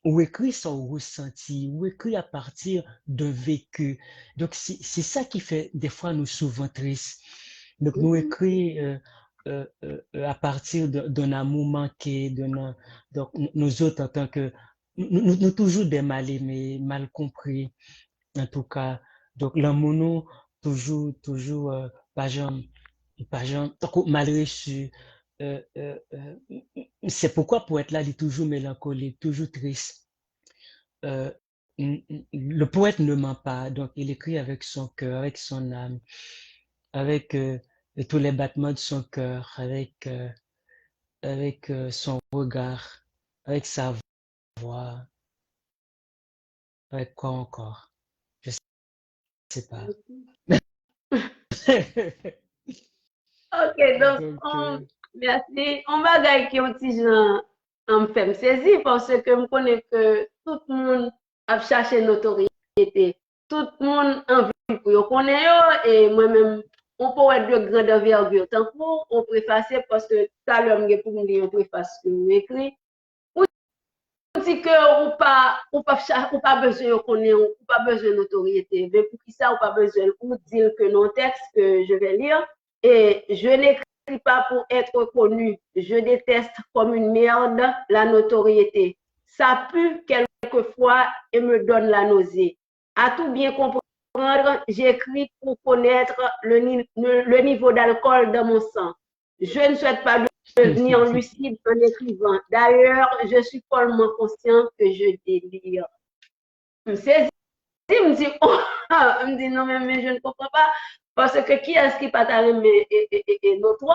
ou écrit son ressenti, ou écrit à partir d'un vécu. Donc, c'est ça qui fait des fois nous souvent tristes. Donc, nous écrit à partir d'un amour manqué, donc, nous autres en tant que, nous toujours des mal aimés, mal compris, en tout cas. Donc, l'amour, nous, toujours, pas jamais, mal reçu. Euh, euh, euh, c'est pourquoi poète là, il est toujours mélancolique, toujours triste. Euh, le poète ne ment pas, donc il écrit avec son cœur, avec son âme, avec tous les battements de son cœur, avec son regard, avec sa voix, avec quoi encore? Je sais pas. Ok, donc, Donc, merci. On bagay ki yon ti jan an fèm sezi parce que m konen que tout moun ap chache notoriété. Tout moun anvi pou yo konen yo et moi-même, on peut être de grande envergure. Tant pour on préface parce que tout à l'heure, m pou m li yon préface que m écrit. Ou di que ou pas besoin yo konen, ou pas besoin de notoriété. Mais pour qui ça, ou pas besoin ou dire que non texte que je vais lire. Et je n'écris pas pour être connu. Je déteste comme une merde la notoriété. Ça pue quelquefois et me donne la nausée. À tout bien comprendre, j'écris pour connaître le niveau d'alcool dans mon sang. Je ne souhaite pas devenir lucide en écrivant. D'ailleurs, je suis follement conscient que je délire. C'est me dit, oh, me dit non, mais je ne comprends pas. Parce que qui est-ce qui pas t'arriver et notre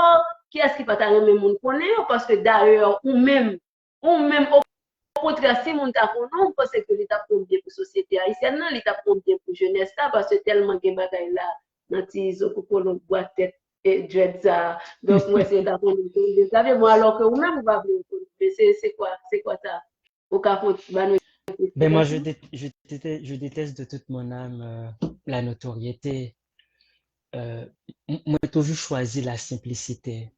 qui est-ce qui pas t'arriver mon connaît parce que d'ailleurs ou même au contraire si mon t'a connaît parce que l'état pour bien pour société haïtienne non l'état pour bien pour jeunesse là parce que tellement de bagaille là dans tizo pour qu'on boit tête et dread ça donc moi c'est ta pour vous savez moi alors que ou même vous va mais c'est quoi ça au cas où ben moi, je déteste de toute mon âme la notoriété. Moi, j'ai toujours choisi la simplicité.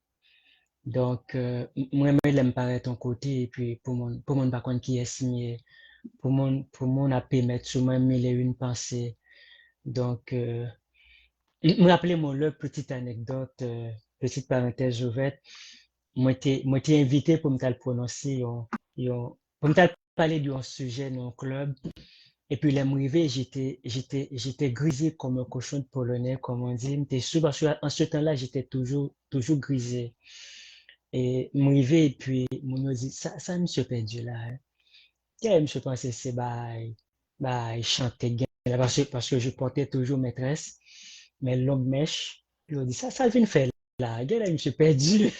Donc, moi, je l'aime paraître ton côté, et puis pour mon par contre qui est signé, pour mon à mettre sur moi mille et une pensées. Donc, me rappelez mon leur petite anecdote, petite parenthèse ouverte. Moi, t'ai invité pour me le prononcer, pour me parler d'un sujet dans un club. Et puis, là, m'arrivé, j'étais grisé comme un cochon de polonais, comme on dit. J'étais sous, parce qu'en ce temps-là, j'étais toujours grisé. Et m'arrivé, et puis, mon me dit, ça, monsieur perdu là, hein. Qu'est-ce monsieur pensait, c'est, il chantait bien, là, parce que je portais toujours maîtresse, mes longues mèches. Puis, on dit, ça vient faire là, regarde là, monsieur perdu.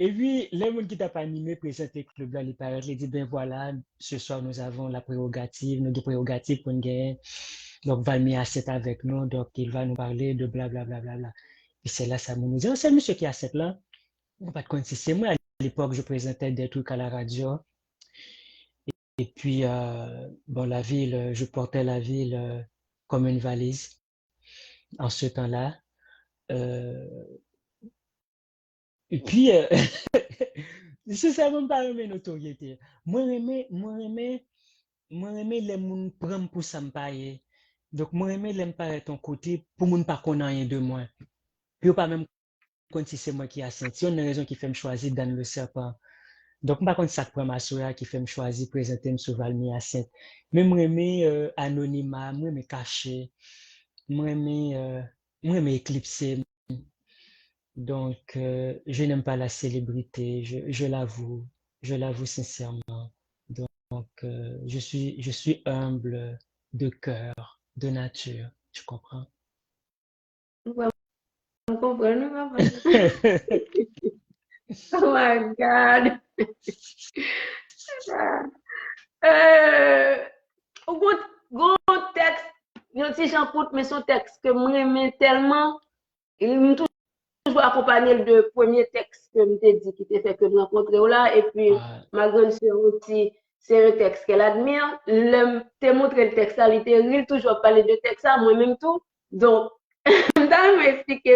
Et puis, les gens qui t'a pas animé, présenté le club là, il paraît, il dit, ben voilà, ce soir, nous avons la prérogative, nos deux prérogatives pour une gagner. Donc, Valmy a 7 avec nous, donc il va nous parler de blablabla. Bla, bla, bla. Et c'est là, ça nous dit, oh, c'est le monsieur qui a 7 là. On pas de compte si c'est moi. À l'époque, je présentais des trucs à la radio. Et puis, bon, la ville, je portais la ville comme une valise en ce temps-là. Euh, et puis, c'est ça, même pas une notoriété. Moi, aimé les moun prendre pour ça me paye. Donc, moi, aimé les me ton côté pour moun pas qu'on rien de moi. Puis, pas même quand si c'est moi qui a senti, on a raison qui fait me choisir dans le serpent. Donc, par contre, ça prend ma soeur qui fait me choisir présenter me sur Valmy à Sainte. Mais moi, aimé anonymat, moi, aimé caché, moi, aimé éclipser. Donc, je n'aime pas la célébrité, je l'avoue. je l'avoue sincèrement. Donc, je suis humble de cœur, de nature, tu comprends? Ouais, on comprend, nous comprenons. Oh my God. Euh, Gon texte, yon ti jan koute, mais son texte que moi aimé tellement, il me toujours accompagné de premier texte que me t'ai dit qui t'a fait que me rencontrer là, et puis Ah, ma grande sœur aussi, c'est un texte qu'elle admire. Le t'ai montré le texte, elle était toujours parler de texte, ça, moi-même tout. Donc, dans m'expliquer,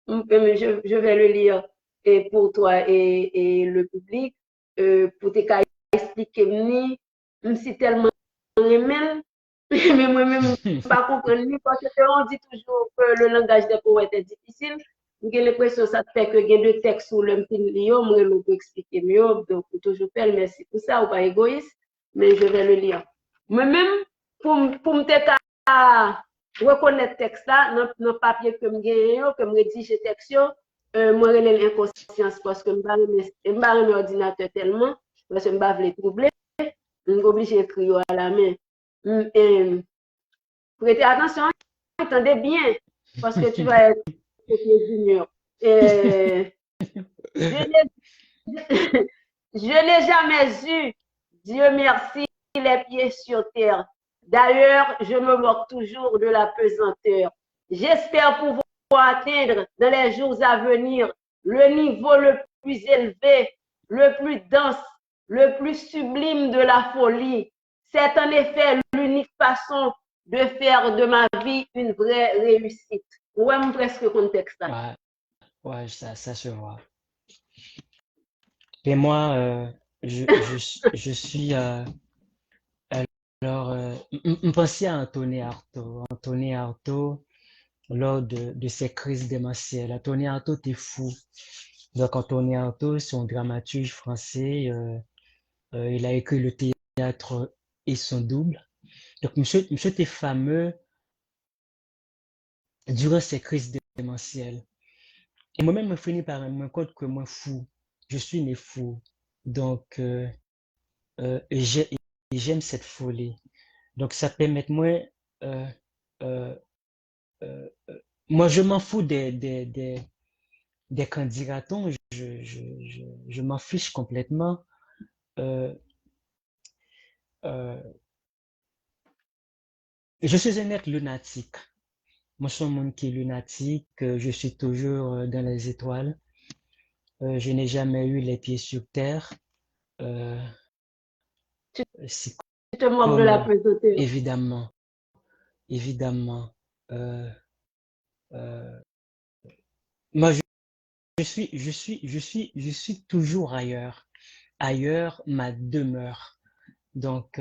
je vais le lire et pour toi et le public, pour te expliquer, si tellement même, mais moi-même, pas comprendre, parce qu'on dit toujours que le langage des poètes est difficile. J'ai l'impression que ça fait que j'ai deux textes sur le petit livre, moi, je peux expliquer mieux, donc toujours faire merci pour ça, ou pas égoïste, mais je vais le lire. Moi-même, pour me reconnaître le texte là, dans le papier que je gagne, que je rédige le texte, moi, je l'ai l'inconscience parce que je ne pas ordinateur tellement, parce que je ne pas le troubler, je suis obligé d'écrire à la main. Prêtez attention, attendez bien, parce que tu vas être junior. Je n'ai jamais eu, Dieu merci, les pieds sur terre. D'ailleurs, je me moque toujours de la pesanteur. J'espère pouvoir atteindre dans les jours à venir le niveau le plus élevé, le plus dense, le plus sublime de la folie. C'est en effet l'unique façon de faire de ma vie une vraie réussite. Ouais, presque contexte. ouais, ouais, ça se voit. Et moi, je suis, alors, me pensais à Anthony Artaud. Anthony Artaud, lors de ses crises démentielles. Anthony Artaud, t'es fou. Donc, Anthony Artaud, c'est un dramaturge français. Il a écrit le théâtre et son double. Donc, monsieur était fameux durant ses crises démentielles. Et moi-même, je finis par me rendre compte que moi, fou. Je suis né fou. Donc, j'aime cette folie. Donc, ça permet moi, euh, euh, euh, moi, je m'en fous des candidatons. Je m'en fiche complètement. Euh, euh, je suis un être lunatique. Moi, je suis un monde qui est lunatique. Je suis toujours dans les étoiles. Je n'ai jamais eu les pieds sur terre. Euh, Tu c'est te moques de comme, la pesanteur. évidemment, évidemment. Euh, euh, moi, je suis toujours ailleurs. Ailleurs, ma demeure. Donc,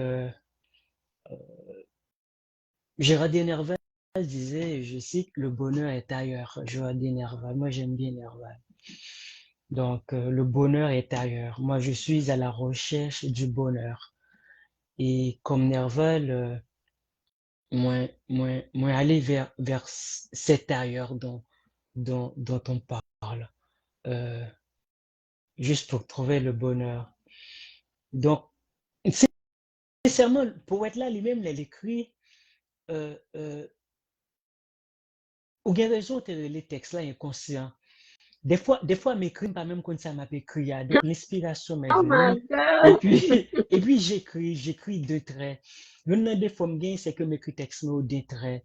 Gérard Nerval disait, je cite, le bonheur est ailleurs. Gérard Nerval, moi j'aime bien Nerval. Donc, le bonheur est ailleurs. Moi, je suis à la recherche du bonheur. Et comme Nerval, moi aller vers cet ailleurs dont on parle, euh, juste pour trouver le bonheur. Donc, sincèrement, le poète là lui-même, il écrit, euh, euh, ou bien raison, les textes là inconscients. Des fois, m'écrit pas même quand ça m'a écrit, donc l'inspiration m'est Oh my venue, God! et puis j'écris deux traits. L'une des fois, c'est que m'écrit texte, mais deux traits.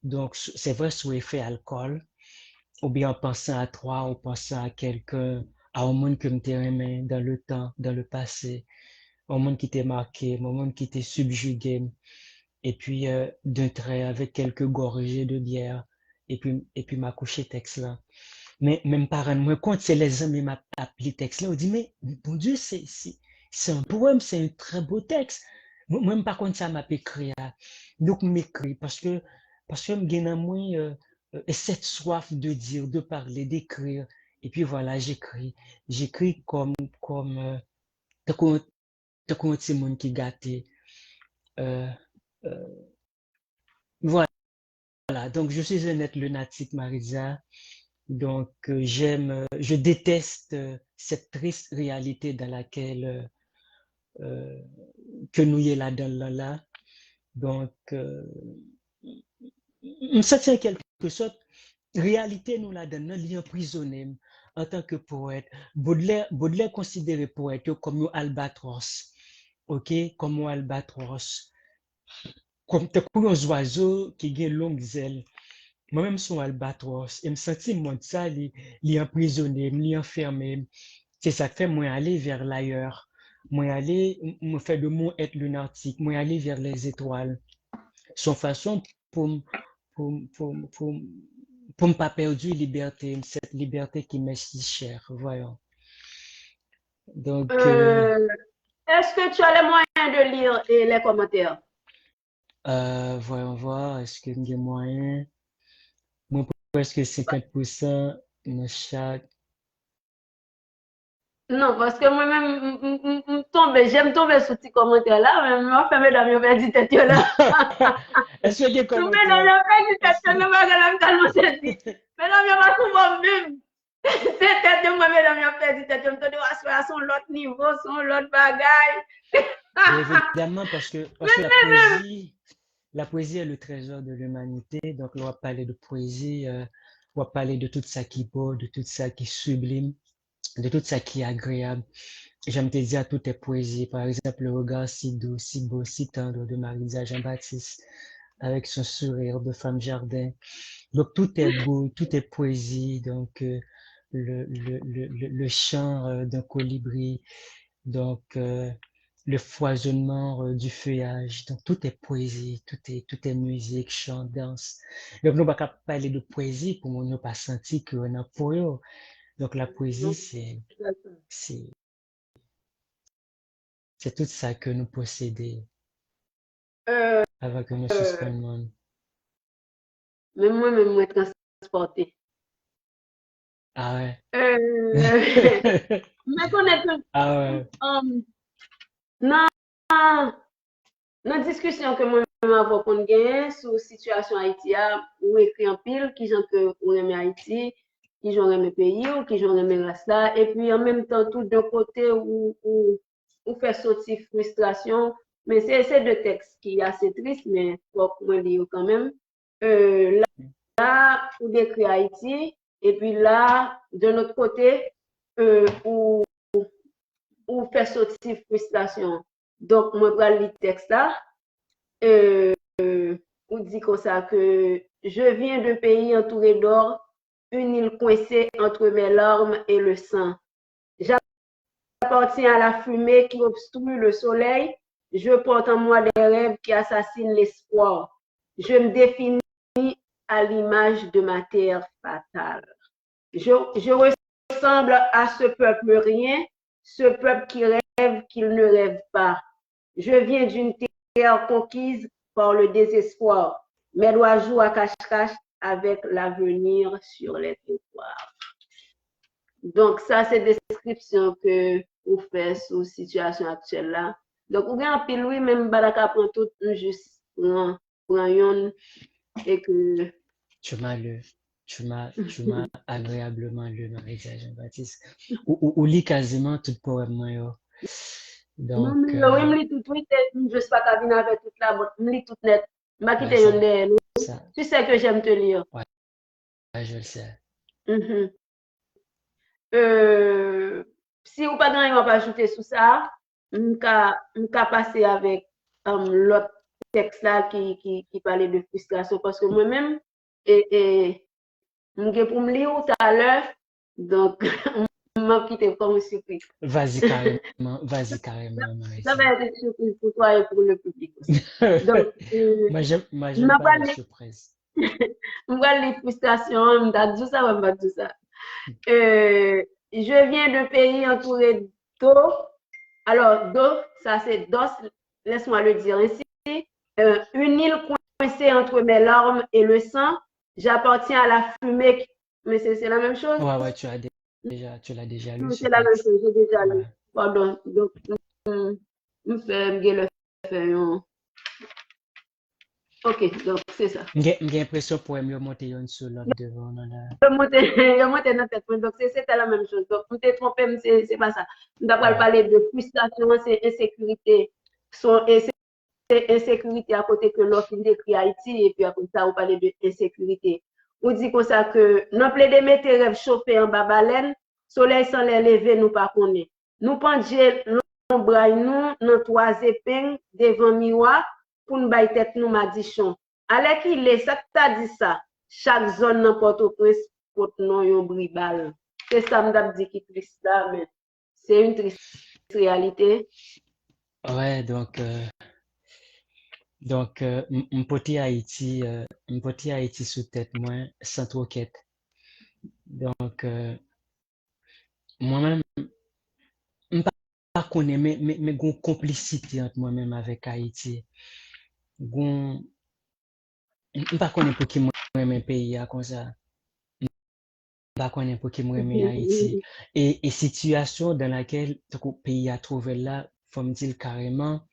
Donc, c'est vrai, sous effet alcool, ou bien en pensant à toi, ou pensant à quelqu'un, à un monde que m'était aimé dans le temps, dans le passé, un monde qui t'est marqué, un monde qui t'est subjugué, et puis d'un trait avec quelques gorgées de bière, et puis m'a couché texte là. Mais même par un moi, quand c'est les amis m'a appelé texte là, on dit, mais mon Dieu, c'est un poème, c'est un très beau texte. Même par contre, ça m'a écrit. Donc, m'écrit parce que j'ai moi cette soif de dire, de parler, d'écrire. Et puis voilà, j'écris. J'écris comme, t'as quoi, t'as quoi, un petit monde qui gâté. Euh, voilà. Donc, je suis un être lunatique, Marisa. Donc, je déteste cette triste réalité dans laquelle que nous y est là-dedans là. Donc, me sentir en quelque sorte, réalité nous la donne, nous emprisonné en tant que poète. Baudelaire considéré poète comme un albatros, ok, comme un albatros, comme un oiseau qui a une longue aile. Moi-même, son albatros, et me sentir mon ça, li emprisonné, li enfermé. C'est ça qui fait moi aller vers l'ailleurs. Moi aller, me fait de mon être lunatique, moi aller vers les étoiles. Son façon pour, m- pour, pour me pas perdre liberté, cette liberté qui m'est si chère, voyons. Donc, Euh, Est-ce que tu as les moyens de lire les commentaires? voyons voir, est-ce que j'ai moyen? Moi, presque 50% dans chaque. Non, parce que moi-même, j'aime tomber sur ces commentaires-là, mais moi, je fais dans mes perdu tête là. Est-ce que j'ai Je mets dans commentaire? mes perdu Est-ce tête là, je vais tellement senti. que. Mais non, je vais souvent même. C'est tête de moi, mais dans mes perdu tête, je me dis, à son l'autre niveau, son l'autre bagaille. Mais évidemment, parce que la poésie est le trésor de l'humanité. Donc, on va parler de poésie, on va parler de tout ça qui est beau, de tout ça qui est sublime, de tout ça qui est agréable. J'aime te dire toutes tes poésies. Par exemple, le regard si doux, si beau, si tendre de Marie-Lisa Jean-Baptiste, avec son sourire de femme jardin. Donc, tout est beau, tout est poésie. Donc, le chant d'un colibri. Donc, le foisonnement du feuillage. Donc, tout est poésie, tout est musique, chant, danse. Donc, nous ne pouvons pas parler de poésie pour ne pas sentir qu'on a pour eux. Donc, la poésie, c'est, c'est tout ça que nous possédons Euh, avant que nous suspendions. même moi-même, moi, transporté. Ah ouais. Mais connaître, Ah ouais. non, dans discussion que moi-même avons qu'on gagne sur situation Haïti, ou écrit en pile, qui j'en que ou aime Haïti, qui j'en aime pays, ou qui j'en aime race là, et puis en même temps, tout d'un côté où faire sortir frustration, mais c'est deux textes qui est assez triste, mais faut moi lire quand même. Là, où décrit Haïti, et puis là, de notre côté, où faire sortir frustration. Donc, moi, je vais lire le texte là. On dit comme ça que je viens d'un pays entouré d'or, une île coincée entre mes larmes et le sang. J'appartiens à la fumée qui obstrue le soleil. Je porte en moi des rêves qui assassinent l'espoir. Je me définis à l'image de ma terre fatale. Je ressemble à ce peuple rien, ce peuple qui rêve qu'il ne rêve pas. Je viens d'une terre conquise par le désespoir. Mes doigts jouent à cache-cache avec l'avenir sur les trottoirs. Donc, ça, c'est des descriptions que vous faites sur la situation actuelle là. Donc, vous avez un pile, oui, même Baraka prend tout juste pour un yon et que. Tu m'as agréablement lu, Marie-Lisa Jean-Baptiste. Ou lit quasiment tout poème, moi, yo. Non, Donc, mais oui, je lis tout, oui, je ne sais pas cabine avec toute la boîte, je lis tout net. Je vais ouais, quitter yon de. ça, Tu sais que j'aime te lire. ouais, je le sais. Mhm. Si ou pa gen yon pa ajoute sou sa, m ka pase avek lot tekst la ki pale de frustrasyon. Paske mwen men, m gen pou m li ou taler, donk m ap kite kom surprise. Vas-y carrément, Ça Marie-Lisa. va être une surprise pour toi et pour le public aussi. Donc, Moi, m j'aime pas les pale, surprises. m pale li frustrasyon, m da djou sa, m pa djou sa. Je viens d'un pays entouré d'eau. Alors, d'eau, ça c'est d'os, laisse-moi le dire ainsi. Une île coincée entre mes larmes et le sang. J'appartiens à la fumée. Mais c'est la même chose? Ouais, tu l'as déjà lu, ce C'est la même texte. chose, j'ai déjà lu. Ouais. Pardon. Donc, je fais le fait. Ok, donc c'est ça. J'ai l'impression pour mieux monter une sur l'autre devant. Je monte dans tête, donc c'était la même chose. Donc, vous t'es trompé, c'est pas ça. Nous avons parlé de frustration, c'est insécurité. C'est insécurité à côté que l'offre décrit Haïti, et puis après ça, on parle de insécurité. On dit comme ça que nous plaît de mettre rêve chauffé en bas baleine, soleil sans les lever, nous pas connaît. Nous pendions nous braille nous, nos trois épingles devant miroir pour nous bailler tête nous madichon. Alors qu'il est, ça t'a dit ça. Chaque zone n'importe où, pour nous, yon bribal. C'est ça, m'dap dit qui triste là, mais c'est une triste réalité. Ouais, donc, m'pote Haïti sous tête, moi, sans trop quête. Donc, moi-même, m'pas connais, mais gon complicité entre moi-même avec Haïti. Gon, m'pas connais pour qui moi un pays à comme ça. M'pas connais pour qui moi Haïti. Et situation dans laquelle le pays a trouvé là, faut me dire carrément,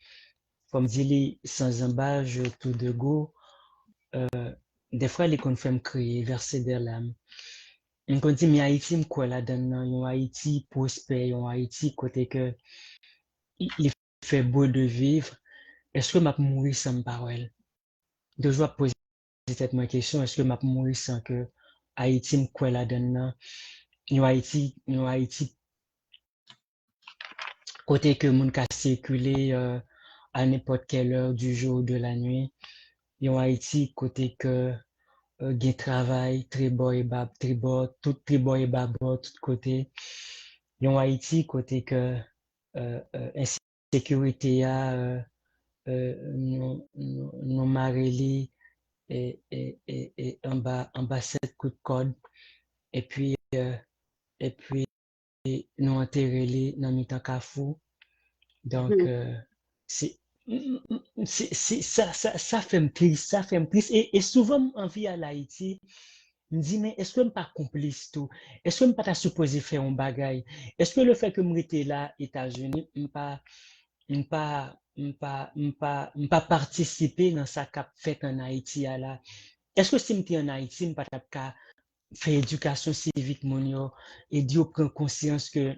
faut me dire sans embâche, tout de go. Des fois, les qu'on fait me crier, verser des larmes. On dit, mais Haïti, m'quoi là-dedans, yon Haïti prospère, yon Haïti côté que il fait beau de vivre. Est-ce que m'a mourir sans me parole? De joie poser cette ma question, est-ce que m'a mourir sans que Haïti m'quoi là-dedans, yon Haïti côté que moun ka circuler à n'importe quelle heure du jour ou de la nuit. Yon Haïti côté que gen travail, très bon et bas, tout très bon et bas, tout côté. Yon Haïti côté que insécurité a nous mareli et en bas 7 coups de code et puis nous enterrer dans mi-temps kafou. Donc c'est ça fait me triste, ça fait me triste et souvent en vie à l'Haïti me dit mais est-ce que me pas complice tout, est-ce que me pas supposé faire un bagage, est-ce que le fait que me était là États-Unis me pas participer dans ça qu'a fait en Haïti à là, est-ce que si me en Haïti me pas t'a faire éducation civique mon yo et dire prendre conscience que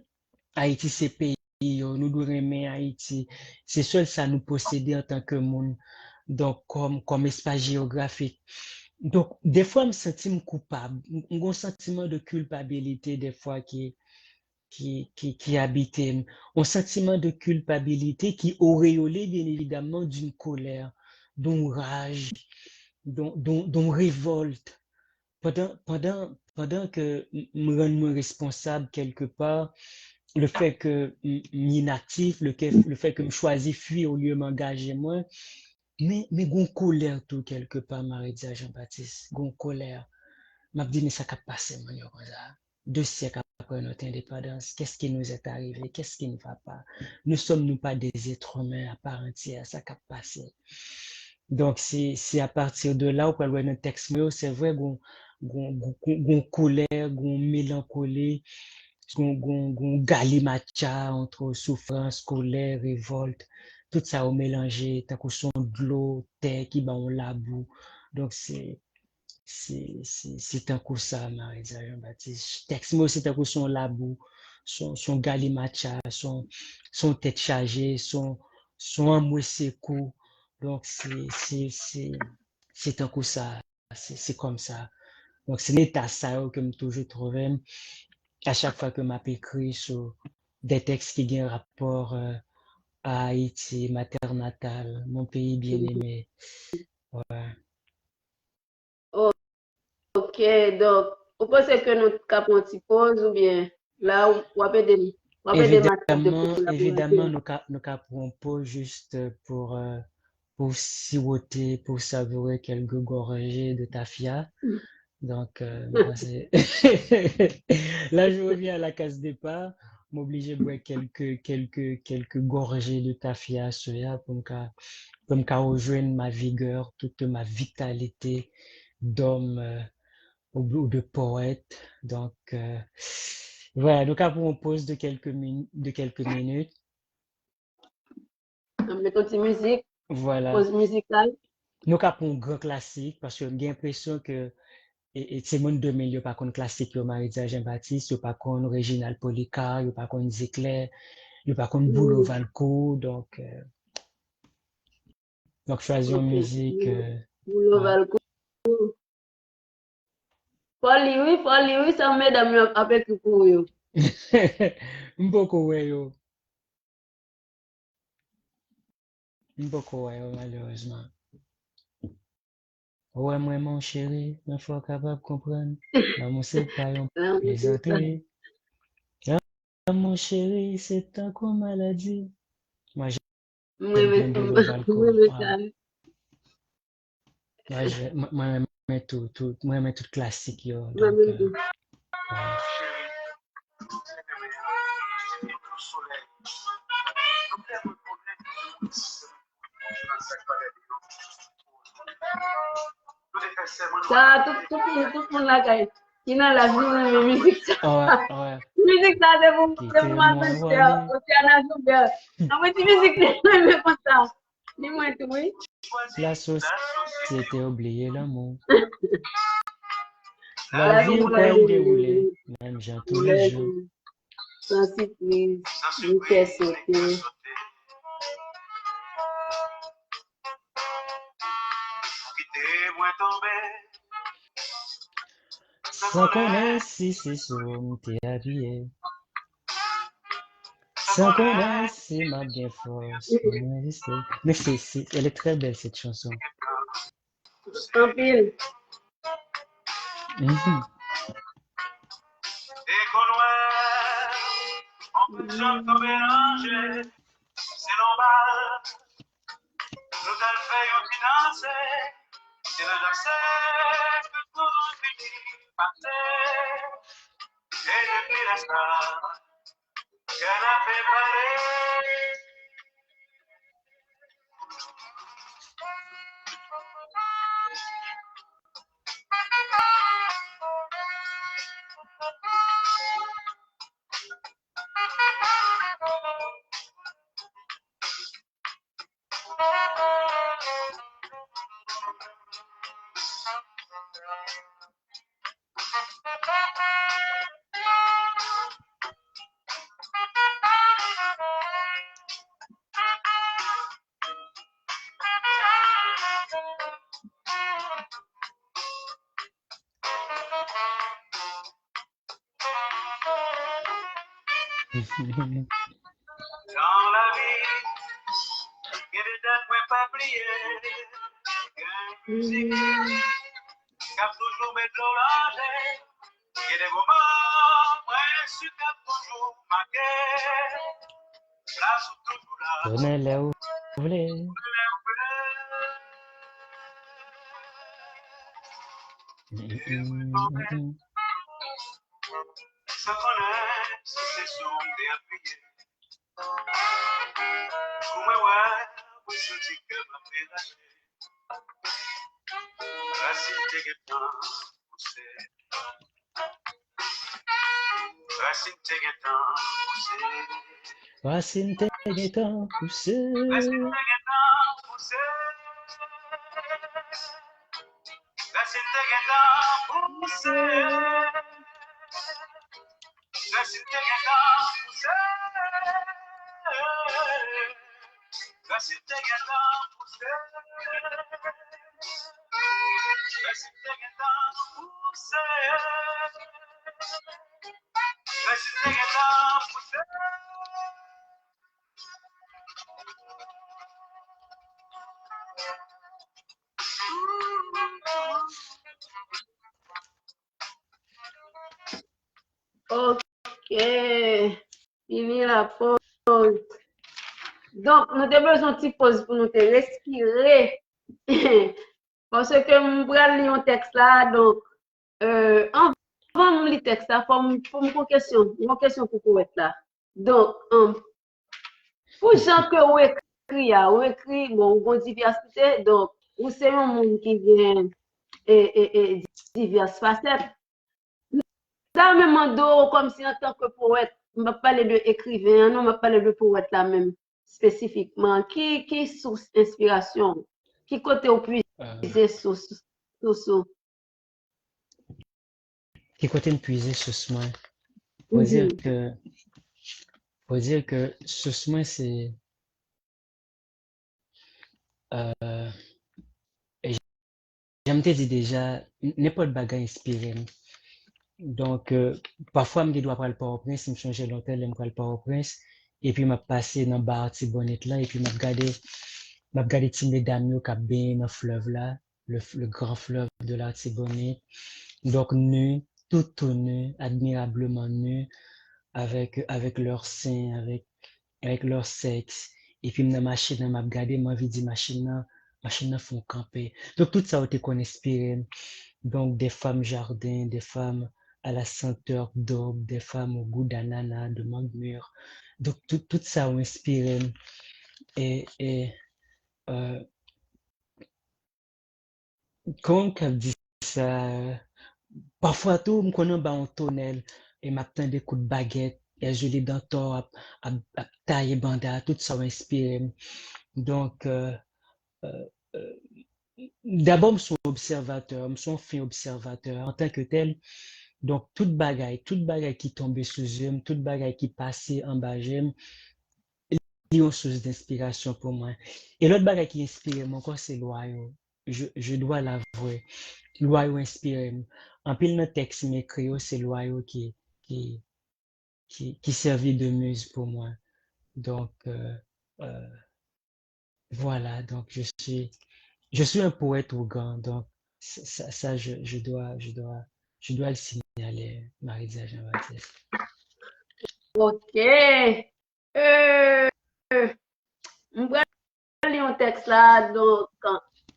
Haïti c'est pays yo, nous devons aimer Haïti, c'est seul ça nous posséder en tant que monde, donc comme espace géographique. Donc des fois me sentis coupable, un sentiment de culpabilité des fois qui habitait, un sentiment de culpabilité qui auréolé bien évidemment d'une colère, d'une rage, d'une révolte. Pendant que me rendre responsable quelque part, le fait que m'inactif, le fait que me choisis fuir au lieu de m'engager moins, mais gon colère tout quelque part, Marie-Dia Jean-Baptiste, gon colère. M'a dit, mais ça qu'a passé, mon yo, comme ça. 2 siècles après notre indépendance, qu'est-ce qui nous est arrivé? Qu'est-ce qui ne va pas? Ne sommes-nous pas des êtres humains à part entière? Ça qu'a passé. Donc, c'est à partir de là où, quand on notre texte, c'est vrai, gon colère, gon mélancolie, gon galimacha entre souffrance, colère, révolte, tout ça au mélangé, tant qu'on son de l'eau, terre qui va on labou. Donc, c'est un coup ça, Marie-Dia Jean-Baptiste. Texte, moi, c'est un coup son labou, son galimacha, son tête chargée, son amour secours. Donc, c'est un coup ça. C'est comme ça. Donc, c'est l'état ça que me toujours trouvé à chaque fois que m'a écrit sur des textes qui ont un rapport à Haïti, ma terre natale, mon pays bien-aimé. Ouais. Ok, donc, vous pensez que nous avons une petite pause ou bien là, on va des matchs de Évidemment, collaboration? nous capons pas juste pour siroter, pour savourer quelques gorgées de tafia. Donc, nous pensons- là, je reviens à la case départ, m'obliger de boire quelques gorgées de tafia soya pour me rejoindre ma vigueur, toute ma vitalité d'homme ou de poète. Donc, voilà, donc après on pause de quelques minutes. On met une petite musique, Voilà, pause musicale. nous avons un grand classique parce que j'ai l'impression que et c'est mon 2000, yo pas qu'on classique, yo Marie-Dia Jean-Baptiste, yo pas qu'on Réginald Policar, yo pas qu'on Zéclair, yo pas qu'on Boulot Valcourt, donc choisir une Ok. musique, Boulot ouais. Valcourt. Paul Lewis, ça mesdames avec pour eux. Beaucoup, ouais, yo. Beaucoup, ouais, yo, malheureusement. Ouais, moi, mon chéri, il faut capable comprendre. L'amour, c'est pas une plaisanterie. Mon chéri, c'est un coup maladie. Moi, Moi, j'aime bien Boulot Valcourt. Ouais. ça. Moi, j'aime moi, j'aime tout classique, yo. Moi, Donc, même ouais. ça, tout le monde là, qui dans la vie, la musique, ça. Ouais, ouais. Musique, ça, c'est pour moi, Quittez-moi, c'est Wally. Océana Joubert. Non, mais tu musique, mais comme ça. Dis-moi tout, oui. La société oublié l'amour. La La vie vie, pourrait dérouler, même gens tous les jours. sans surprise, nous fait sauter. Quittez-moi tomber. Sans connaître si c'est son t'es habillé. Sans connaître si ma bien force pour me rester. Mais elle est très belle cette chanson. En pile. Mhm. Et qu'on noir, on peut jamais mélanger. C'est normal, nous t'avons fait un financer. C'est le danser que tout finit par terre. Et depuis l'instant, qu'elle a fait parler. Dans la vie, il y a des dates qu'on pas plier. Il y a une musique qui a toujours mes l'orage. Il y a des moments où je suis toujours marqué. Là, sous toujours là. Donnez-les où vous voulez. Sans connaître si c'est son appuyé. Pour moi, ouais, vous sentez que ma fait lâcher. Racine Tegetan, poussé. Racine Tegetan, poussé. Racine Tegetan poussé. Racine Tegetan, poussé. Racine Tegetan, poussé. Racine Tegetan, poussé. Racine Tegetan, poussé. Racine Tegetan, poussé. Racine Tegetan, poussé. Ok. Fini la pause. Donc, nous avons besoin de petite pause pour nous te respirer. Parce que nous allons lire un texte là. Donc, avant de lire le texte là, il faut me poser une question pour vous être là. Donc, pour les gens que vous écrit, bon, vous diversité. Donc, vous savez un monde qui vient et diverses facettes. Ça, même en dehors, comme si en tant que poète, on va parler de écrivain, non, on va parler de poète là même, spécifiquement. Qui source inspiration? Qui côté au puissant? puiser sous. qui côté me puiser sur ce moins. Faut Mhm. dire que sur ce moins, c'est, et j'aime te dire déjà, n'importe bagage inspiré. Donc, parfois, je dois prendre le Port-au-Prince, je me change l'hôtel, je me prends le Port-au-Prince, et puis, je passe dans le bar Tibonite là, et puis, je regarde toutes les dames qui bien dans le fleuve là, le grand fleuve de la Tibonite. Donc, nus, tout nus, admirablement nus, avec leur sein, avec leur sexe. Et puis, dans la machine, je regarde, moi, je dis, machine font camper. Donc, tout ça a été qu'on inspire. Donc, des femmes jardin, des femmes à la senteur d'aube, des femmes au goût d'ananas, de mangue mûre. Donc, tout ça a inspiré. Et euh, quand on dit ça, parfois tout, me connaît un tonnel et m'attend des coups de baguette, et je l'ai dans toi, à tailler banda, tout ça a inspiré. Donc, euh, euh, d'abord, je suis observateur, je suis un fin observateur en tant que tel. Donc, toute bagaille qui tombait sous eux, toute bagaille qui passait en bas, j'aime, il y a une source d'inspiration pour moi. Et l'autre bagaille qui inspire mon corps, c'est l'oiseau. Je dois l'avouer. L'oiseau inspire. En pile, notre texte m'écrit, c'est l'oiseau qui, qui servit de muse pour moi. Donc, euh, voilà. Donc, je suis un poète au gant. Donc, ça je dois le signaler, Marie-Dia Jean-Baptiste. OK. Euh, je vais lire un texte là. Donc,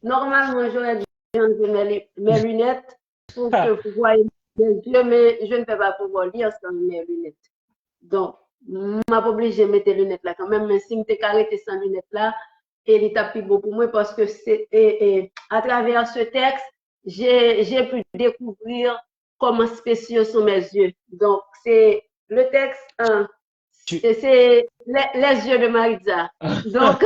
normalement, j'aurais dû enlever mes lunettes pour que vous voyez mes yeux, mais je ne vais pas pouvoir lire sans mes lunettes. Donc, je ne suis pas obligée de mettre les lunettes là quand même, mais si je suis arrêté sans lunettes là, et il est plus beau pour moi parce que c'est à travers ce texte, j'ai pu découvrir comment spéciaux sont mes yeux. Donc, c'est le texte, c'est les yeux de Maritza. Donc,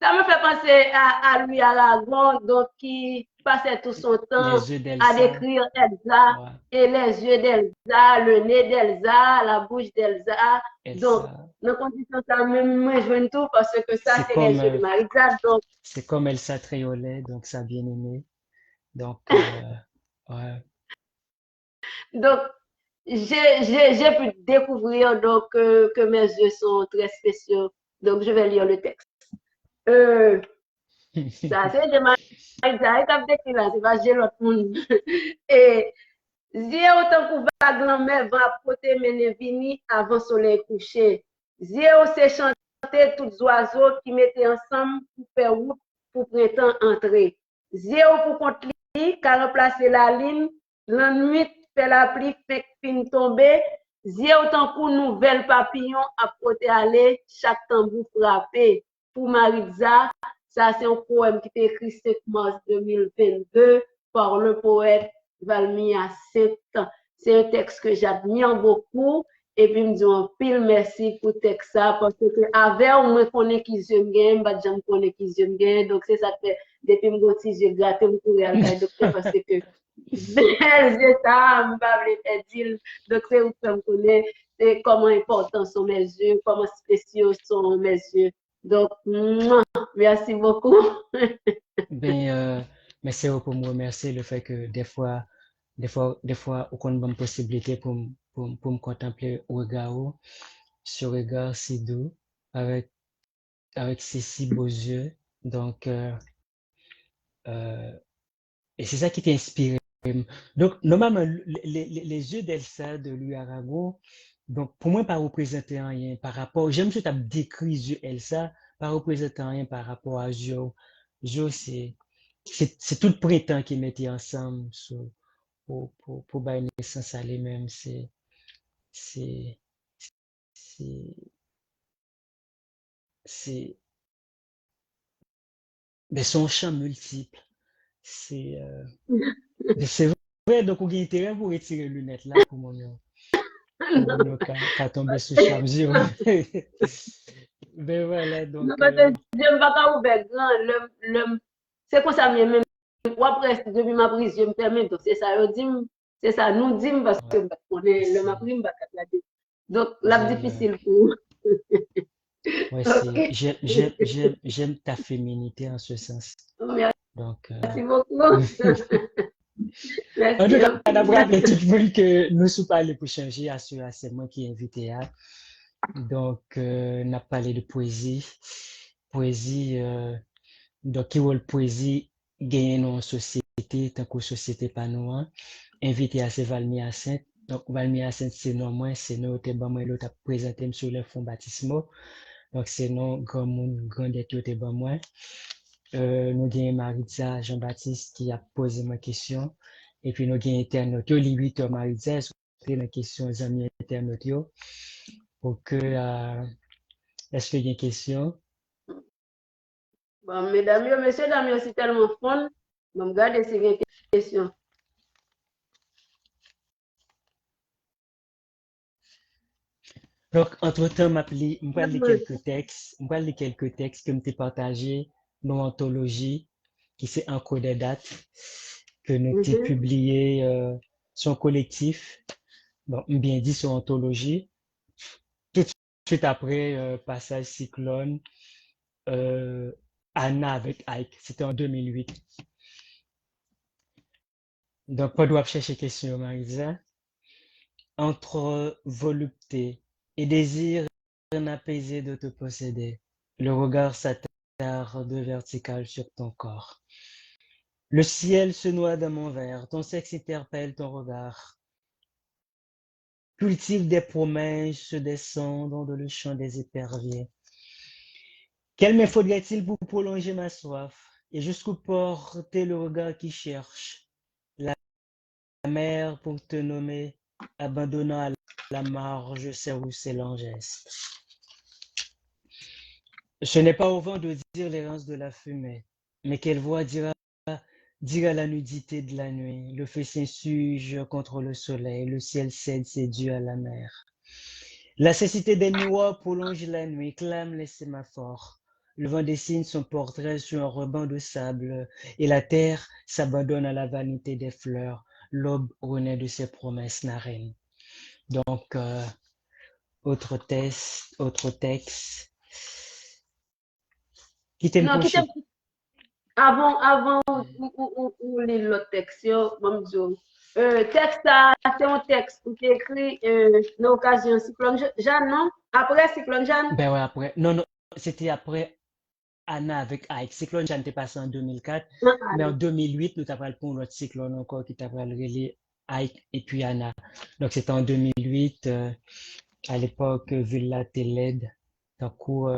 ça me fait penser à Louis Aragon, donc qui passait tout son temps à décrire Elsa, Ouais. et les yeux d'Elsa, le nez d'Elsa, la bouche d'Elsa. Donc, dans condition ça, même je joins tout parce que ça, c'est les yeux de Maritza. Donc, c'est comme Elsa Triolet, donc sa bien-aimée. Donc, ouais. Donc, j'ai pu découvrir donc, que mes yeux sont très spéciaux. Donc, je vais lire le texte. Ça, c'est de Maritza, et décrit là, c'est pas j'ai l'autre monde. Et, Zie autant que vague l'enmer va poter mener vini avant soleil couché. Zie c'est chanter tous les oiseaux qui mettaient ensemble pour faire route pour printemps entrer. Zie pour contre lui, car remplacer la ligne, la nuit fait la pluie fait fin tomber. Zie autant pour nouvelle papillon à côté aller, chaque tambour frappé. Pour Maritza, ça c'est un poème qui est écrit 5 mars 2022 par le poète Valmia Saint. C'est un texte que j'admire beaucoup. Et puis, me dis un pile merci pour le texte ça, parce que avec moi, connais qui j'aime bien, bah, j'aime connais qui j'aime bien. Donc, c'est ça que depuis que je suis gâté, je courir à la docteur parce que j'ai ça, je ne pas dire. Donc, c'est où je me connais, c'est comment important sont mes yeux, comment spéciaux sont mes yeux. Donc, merci beaucoup. Ben, merci pour me remercier le fait que des fois, on a une possibilité pour me contempler au regard, ce regard si doux, avec ces si beaux yeux. Donc, et c'est ça qui t'inspire. Donc, normalement, les yeux d'Elsa, de Louis Aragon, donc, pour moi, pas représenter rien par rapport, j'aime que tu as décrit les yeux Elsa, pas représenter rien par rapport à Jo. Jo, c'est tout le printemps qu'ils mettaient ensemble pour bailler naissance à lui-même. C'est, c'est, c'est, mais son champ multiple. C'est vrai, donc on a intérêt pour retirer les lunettes là pour mon qu'à tomber sous charme. Ben voilà, Non, donc, parce que je ne pas qu'à ouvrir grand, c'est comme ça, même, ou après, depuis ma prise, je me permets, donc c'est ça, c'est ça, nous disons, parce que on est le ma c'est, prime, donc, là, j'aime, difficile pour, ouais, c'est, ok, j'aime ta féminité en ce sens. Donc, merci beaucoup, en tout merci, cas, hein. on a rappelé tout le monde que nous sommes parlé pour changer à ce, c'est moi qui ai invité. Hein. Donc, on a parlé de poésie. Poésie, donc, qui est la poésie gagner dans la société, tant que société pas nous, hein. Invité à ce Valmy Sainte. Donc, Valmy Sainte, c'est non moins, c'est nous, t'es bon, moi, l'autre a présenté sur le fonds baptismaux. Donc, c'est non, grand monde, grand étude, t'es bon, moi. Nous avons Maritza Jean-Baptiste qui a posé ma question. Et puis, nous avons internaute, limite Maritza, est-ce que vous avez une question aux amis internautes, pour que, est-ce qu'il y a une question? Bon, mesdames, messieurs, dames, c'est tellement fun, bon, regardez si il y a une question. Donc, entre-temps, je vais lire quelques textes que je partagés dans l'anthologie, qui c'est un code de date, que nous avons Mhm. publié son collectif, bon, bien dit son anthologie. Tout de suite après, passage Cyclone, Anna avec Ike, c'était en 2008. Donc, pas doit chercher question, Marisa. Entre volupté et désir inapaisé de te posséder, le regard s'attarde vertical sur ton corps. Le ciel se noie dans mon verre, ton sexe interpelle ton regard. Cultive des promesses, se descendant dans le champ des éperviers. Quel me faudrait-il pour prolonger ma soif et jusqu'où porter le regard qui cherche la mer pour te nommer, abandonnant à la marge ses ruisselants en geste. Ce n'est pas au vent de dire l'errance de la fumée, mais quelle voix dira la nudité de la nuit. Le feu s'insurge contre le soleil, le ciel cède ses dieux à la mer. La cécité des miroirs prolonge la nuit, clame les sémaphores. Le vent dessine son portrait sur un ruban de sable, et la terre s'abandonne à la vanité des fleurs. L'aube renaît de ses promesses narines. Donc, autre texte. Qui t'aime Non, prochain? avant ou lire l'autre texte, bon, texte, c'est un texte qui est écrit dans l'occasion Cyclone Jeanne, non? Après Cyclone Jeanne? Ben ouais, après. Non, non, c'était après Anna avec Ike. Cyclone, j'en étais passé en 2004, Non, mais en 2008, nous t'avons pour notre cyclone encore qui t'avait relé Ike et puis Anna. Donc c'était en 2008, à l'époque, Villa Teled, d'un coup,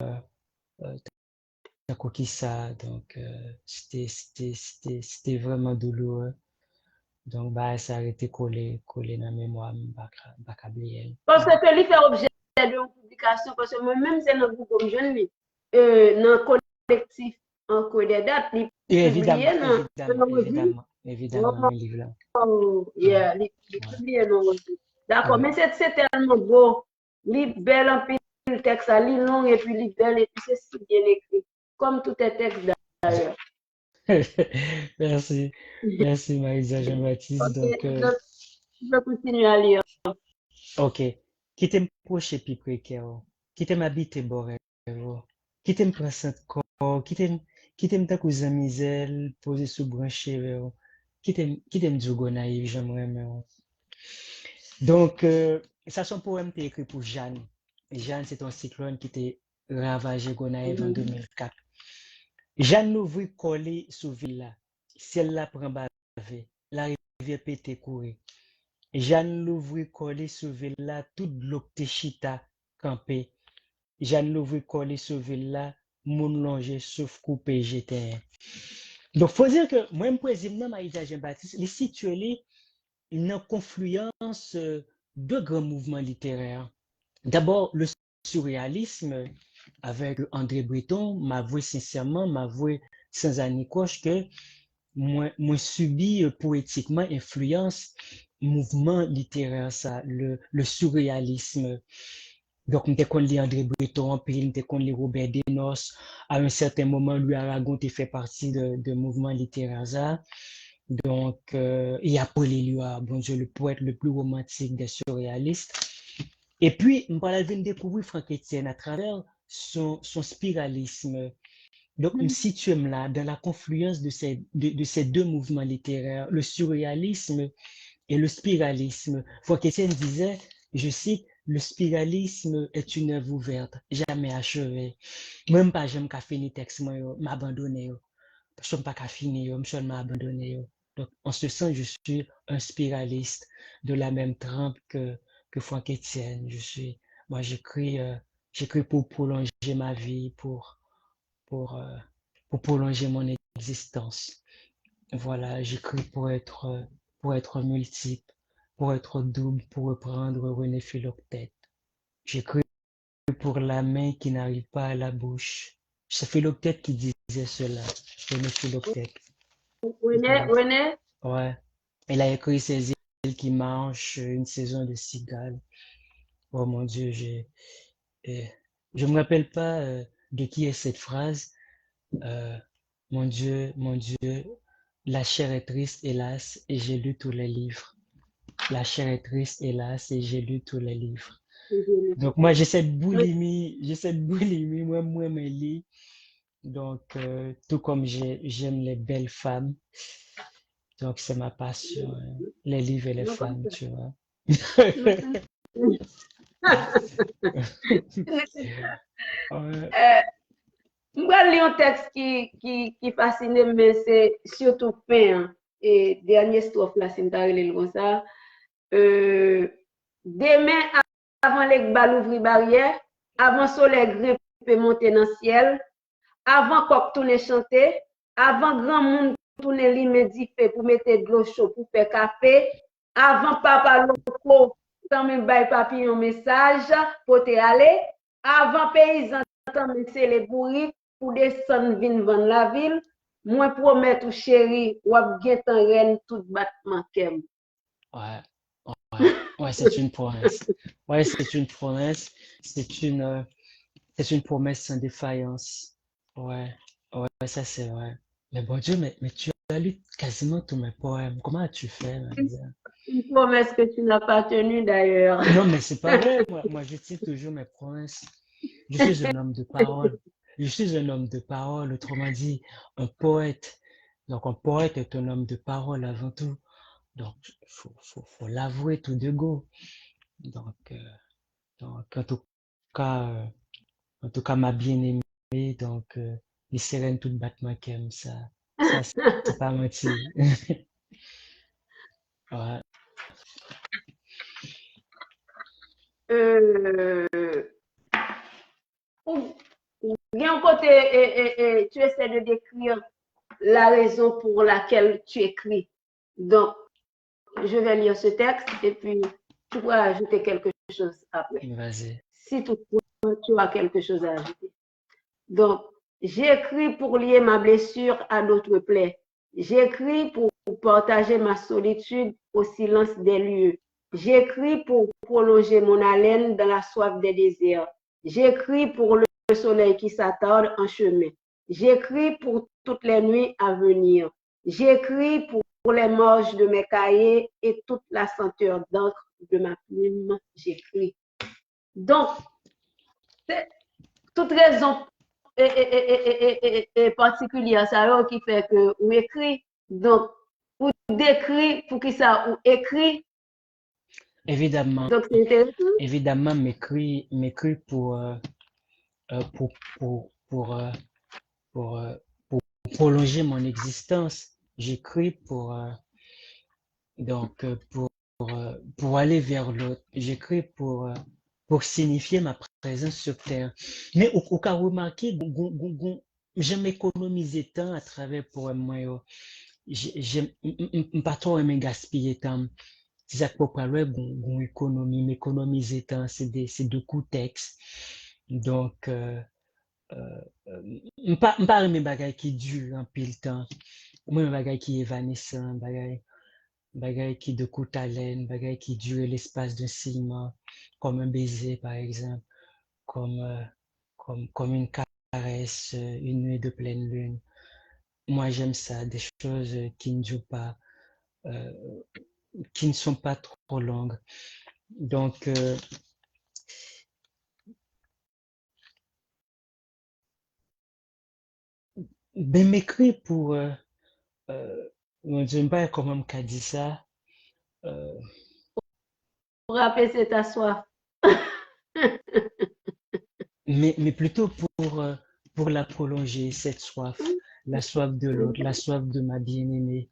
d'un coup qui ça. Donc c'était vraiment douloureux. Donc, bah, ça a été collé dans la mémoire, pas câblé. parce que lui fait objet d'une publication, parce que moi-même, c'est dans le groupe comme jeune, dans le collectif en code des dates, il Et publié dans la revue. évidemment, mes livres là. Oh, Ouais, yeah, il ouais, publié dans la revue. D'accord, ouais. mais c'est tellement beau. Il bel en pile, le texte, il long et puis il bel et puis c'est si bien écrit. Comme tout est texte d'ailleurs. Merci, merci Maïsa Jean-Baptiste. Ok, Donc, donc, je vais continuer à lire. ok. Qui t'aime proche puis précaire, qui t'aime habiter boré, qui t'aime prendre corps, qui t'aime ta cousin misère, posé sous branché, qui t'aime du go naïf, j'aimerais, mais. Donc, ça, son poème était écrit pour Jeanne. Jeanne, c'est un cyclone qui était ravagé Gonaïve en 2004. Jeanne l'ouvrit collé sous villa. Celle-là prend bavé. La rivière pété courir. Jeanne l'ouvrit collé sous villa. Toute l'eau chita campé. Jeanne l'ouvrit collé sous villa. Moun longé sauf coupé j'étais. Donc, faut dire que moi, je président Maïsa Jean-Baptiste, il est situé une confluence de grands mouvements littéraires. D'abord, le surréalisme avec André Breton, m'avoué sincèrement, m'avoué sans anicoche que moi subi poétiquement influence mouvement littéraire, ça, le surréalisme. Donc, m'te kon li André Breton, puis m'te kon li Robert Desnos. À un certain moment, Louis Aragon t'est fait partie de mouvement littéraire ça. Donc, et après lui, bon Dieu, le poète le plus romantique des surréalistes. Et puis, je vais découvrir Franck Etienne à travers son spiralisme. Donc, je me situe là, dans la confluence de ces deux mouvements littéraires, le surréalisme et le spiralisme. Franck Etienne disait, je cite, le spiralisme est une œuvre ouverte, jamais achevée. Même pas, j'aime qu'à finir texte, moi, m'abandonner. Je ne suis pas qu'à finir, je suis m'abandonner. Donc, en ce sens, je suis un spiraliste de la même trempe que Franck Etienne. Moi, j'écris pour prolonger ma vie, pour, euh, pour prolonger mon existence. Voilà, j'écris pour être multiple, pour être double, pour reprendre René Philoctète. J'écris pour la main qui n'arrive pas à la bouche. C'est Philoctète qui disait cela, René Philoctète. René, Ouais. Il a écrit Ces îles qui marchent, une saison de cigales. Oh mon Dieu, je me rappelle pas de qui est cette phrase. Euh, mon Dieu, la chair est triste, hélas, et j'ai lu tous les livres. La chair est triste, hélas, et j'ai lu tous les livres. Donc moi, j'ai cette boulimie, moi, me lis. Donc, tout comme j'aime les belles femmes, donc c'est ma passion, hein, les livres et les femmes, tu vois. Ouais, Mwen li yon tekst ki fascine men se surtout fin, hein. Et dernier strofe la sin ta rele l kon sa. Demain avant les bal ouvri barrière, avant soleil grimpe monter dans ciel, avant coq tourne chanter, avant grand monde tourne li médifé pour mettre de l'eau chaude pour faire café, avant papa loco tant même bay papillon message pour te aller, avant paysan tant même c'est les bourris pour descendre vin vendre la ville, moi promettre chéri ou gen tan ren tout battement kem. ouais, ouais, ouais, c'est une promesse. Ouais, c'est une promesse. C'est c'est une promesse sans défaillance. Ouais, ouais, ça c'est vrai. Mais bon Dieu, mais tu as lu quasiment tous mes poèmes. Comment as-tu fait, Maria? Une promesse que tu n'as pas tenue d'ailleurs. Non, mais c'est pas vrai. Moi, je tiens toujours mes promesses. Je suis un homme de parole. Je suis un homme de parole, autrement dit, un poète. Donc, un poète est un homme de parole avant tout. Donc, faut l'avouer tout de go. Donc, en cas, euh, en tout cas, ma bien-aimée, donc, les sirènes toutes battent ma kem, ça, c'est pas menti. Ouais, Euh, Bien côté, tu essaies de décrire la raison pour laquelle tu écris. Donc, je vais lire ce texte et puis tu pourras ajouter quelque chose après. vas-y. Si toutefois tu as quelque chose à ajouter. Donc, j'écris pour lier ma blessure à d'autres plaies. J'écris pour partager ma solitude au silence des lieux. J'écris pour prolonger mon haleine dans la soif des désirs. J'écris pour le soleil qui s'attarde en chemin. J'écris pour toutes les nuits à venir. J'écris pour les marges de mes cahiers et toute la senteur d'encre de ma plume. J'écris. Donc, c'est toute raison et particulière, ça qui fait que on écrit. Donc, ou décrit, pour qui ça, ou écrit. Évidemment, Donc, c'est intéressant. évidemment, m'écrit pour, pour, pour prolonger mon existence. J'écris donc, pour aller vers l'autre. J'écris pour signifier ma présence sur Terre. Mais au cas remarqué, j'aime économiser temps à travers pour moi. J'aime pas trop aimer gaspiller temps. C'est ça pour parler économie, m'économiser temps, c'est de coups texte. Donc, m'pas aimer bagay qui dure en pile temps. Moi, un bagay qui est évanescent, bagay qui de courte haleine, bagay qui dure l'espace d'un ciment, comme un baiser, par exemple. comme, comme une caresse, une nuit de pleine lune. Moi, j'aime ça, des choses qui ne durent pas, euh, qui ne sont pas trop longues. Donc, ben m'écrit pour, mon Dieu, pas comment qu'a dit ça, euh, Pour apaiser ta soif. mais plutôt pour la prolonger, cette soif, la soif de l'autre, la soif de ma bien-aimée,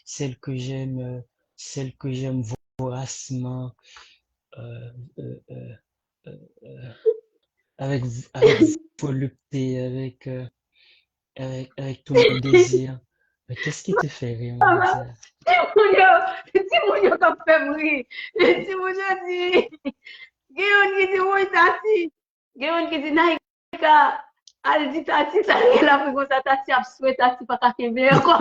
celle que j'aime, celle que j'aime voracement, euh, euh, euh, euh, euh, avec, avec volupté, avec tout mon désir. Mais qu'est-ce qui te fait rire, mon Dieu? Si moun yo kap fè mri, si moun yo di, gen yon ki di woy tati, gen yon ki di naika, al di tati, tati la fwe kon sa tati ap swe tati pa kakebe ko.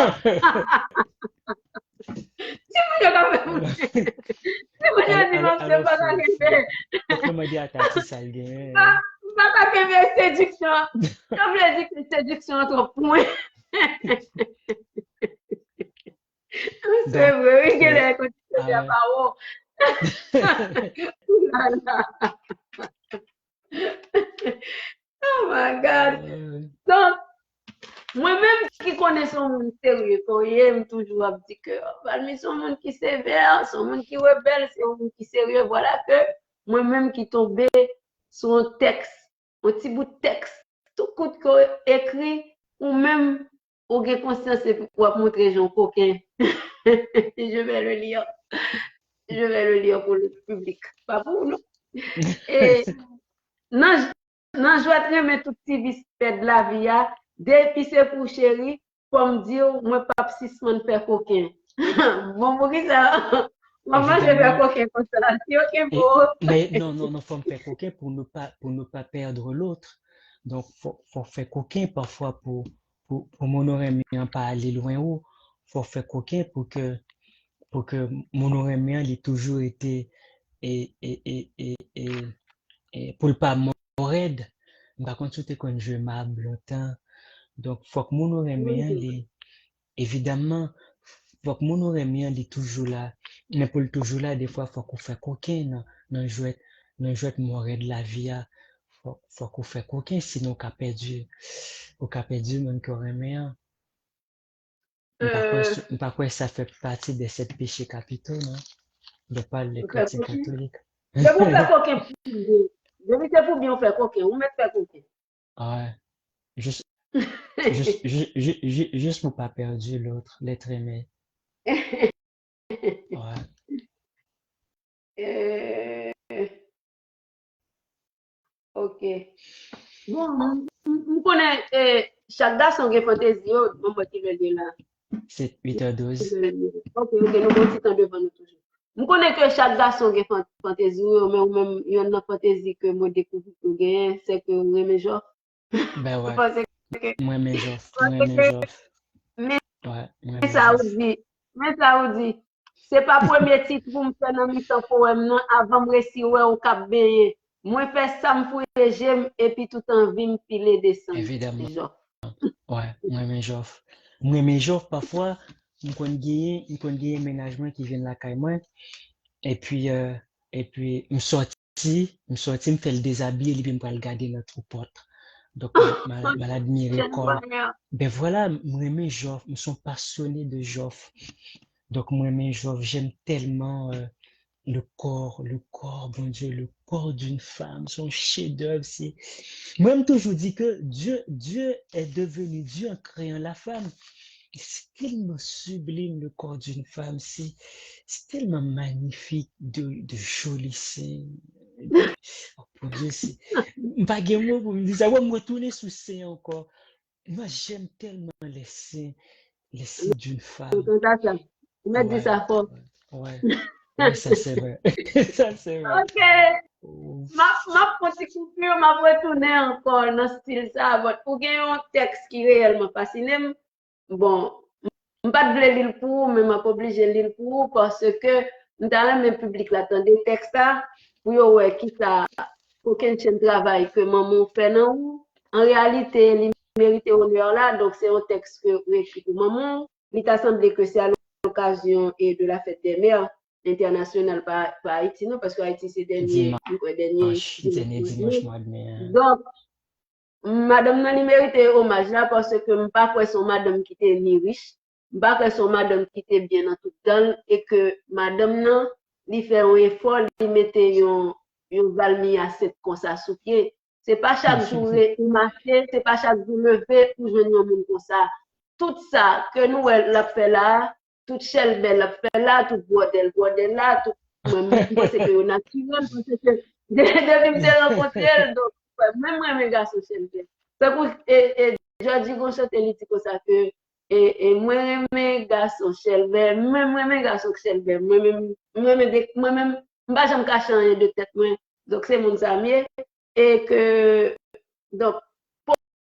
Si moun yo kap fè mri, si moun yo di mam se pa kakebe, Pourquoi dit à Tati ça le gagne? pa kakebe séduction, yo vle di ki séduction entre point. C'est vrai, oui, qu'elle est continuée Ah à parole. Oh my God. ouais. Donc, moi-même qui connais son monde sérieux, quand j'aime toujours un petit cœur. Parmi son monde qui sévère, son monde qui rebelle, c'est un monde qui sérieux. Voilà que moi-même qui tombé sur un texte, un petit bout de texte, tout coup de cœur écrit, ou même, au gain conscience, c'est pour montrer Jean Coquin. Je vais le lire. Je vais le lire pour le public, pas pour nous. Et non, non, je vais très tout petit bispet de la vie, depuis c'est pour chéri, pour me dire, moi, pas 6 semaines faire coquin. Bon, pour qui ça? Maman, je vais faire coquin comme ça. C'est ok pour. Mais non, non, non, faut me faire coquin pour ne pas perdre l'autre. Donc, faut faire coquin parfois pour mon oreille pas aller loin haut. Faut faire coquin pour que mon oreille ait toujours été et pour le pas mordre. Par contre, tout est quand je m'able longtemps. Donc, faut que mon oreille évidemment, faut que mon oreille est toujours là. Mais pour le toujours là, des fois, faut qu'on fait coquin, non, jouet mourir de la vie, faut qu'on fait coquin, sinon, on a perdu mon corps aimé. Par quoi ça fait partie de ces péchés capitaux, non? De pas les chrétiens catholiques. Je vais faire coquin. Je vais faire pour bien faire coquin. Ou mettre faire coquin. Ouais. Juste, juste pour pas perdre l'autre, l'être aimé. Ouais. Ok. Bon, on connaît chaque garçon qui a fantaisie, on va te le dire là. C'est 8h12. Ok, nous avons temps devant nous toujours. Je connais que chaque garçon qui a fantaisie, mais même il y a une fantaisie que moi découvre tout gain, c'est que vous aimez genre. Ben ouais. Moi, mes offres. Mais ça vous dit, c'est pas premier titre pour me faire dans mi-temps poème, non, avant de réussir au cap baigné. Moi, fais ça, me fouille j'aime, et puis tout en vie, me filer descendre. Évidemment. Ouais, moi, mes offres, parfois, je connais ménagement qui viennent la caille moi, et puis, me sorti, me fait le déshabiller, et puis me le garder notre porte. Donc, l'admirer comme. Ben voilà, moi, mes offres, me sont passionnés de Joff. Donc, moi, mes offres, j'aime tellement, le corps, bon Dieu, le corps d'une femme, son chef-d'œuvre, c'est. Moi-même toujours dit que Dieu est devenu Dieu en créant la femme. C'est tellement sublime le corps d'une femme, c'est tellement magnifique de joli sein. Oh mon Dieu, c'est. Pas de mot pour me dire ça, ouais, me retourner sous sein encore. Moi, j'aime tellement les seins d'une femme. Me dit ça fort. Ouais. Oui, ça c'est vrai. Ça c'est vrai. Ok. Ma petite coupure m'a retourné encore dans ce style ça. Pour gagner un texte qui est réellement fascinant, bon, je ne pas de lire pour, mais je ne pas obligé de lire pour parce que dans le même public là, dans des textes là, pour voir qui ça aucun travail que maman fait non. En réalité, il mérite honneur là, donc c'est un texte que écrit pour maman. Il t'a semblé que c'est à l'occasion de la fête des mères internationale par Haïti, non, parce que Haïti c'est dernier dimanche mois de mai. Donc, madame nan li mérite hommage là parce que m'pas quoi son madame qui était ni riche, m'pas quoi son madame qui était bien dans tout temps et que madame nan li fait un effort, li mette yon valmi à cette comme ça sous pied. C'est pas chaque jour ou marcher, c'est pas chaque jour lever pour joindre un monde comme ça. Tout ça que nous l'a fait là, toute chelle belle l'a fait là, tout bordel là, tout moi pense que on naturel parce que depuis me rencontrer donc même moi mes garçons chelle belle. C'est pour et je dis qu'on chante les comme ça que et moi mes garçons chelle belle, même moi mes garçons chelle belle, moi-même m'pas jamais cacher rien de tête moi. Donc c'est mon ami et que donc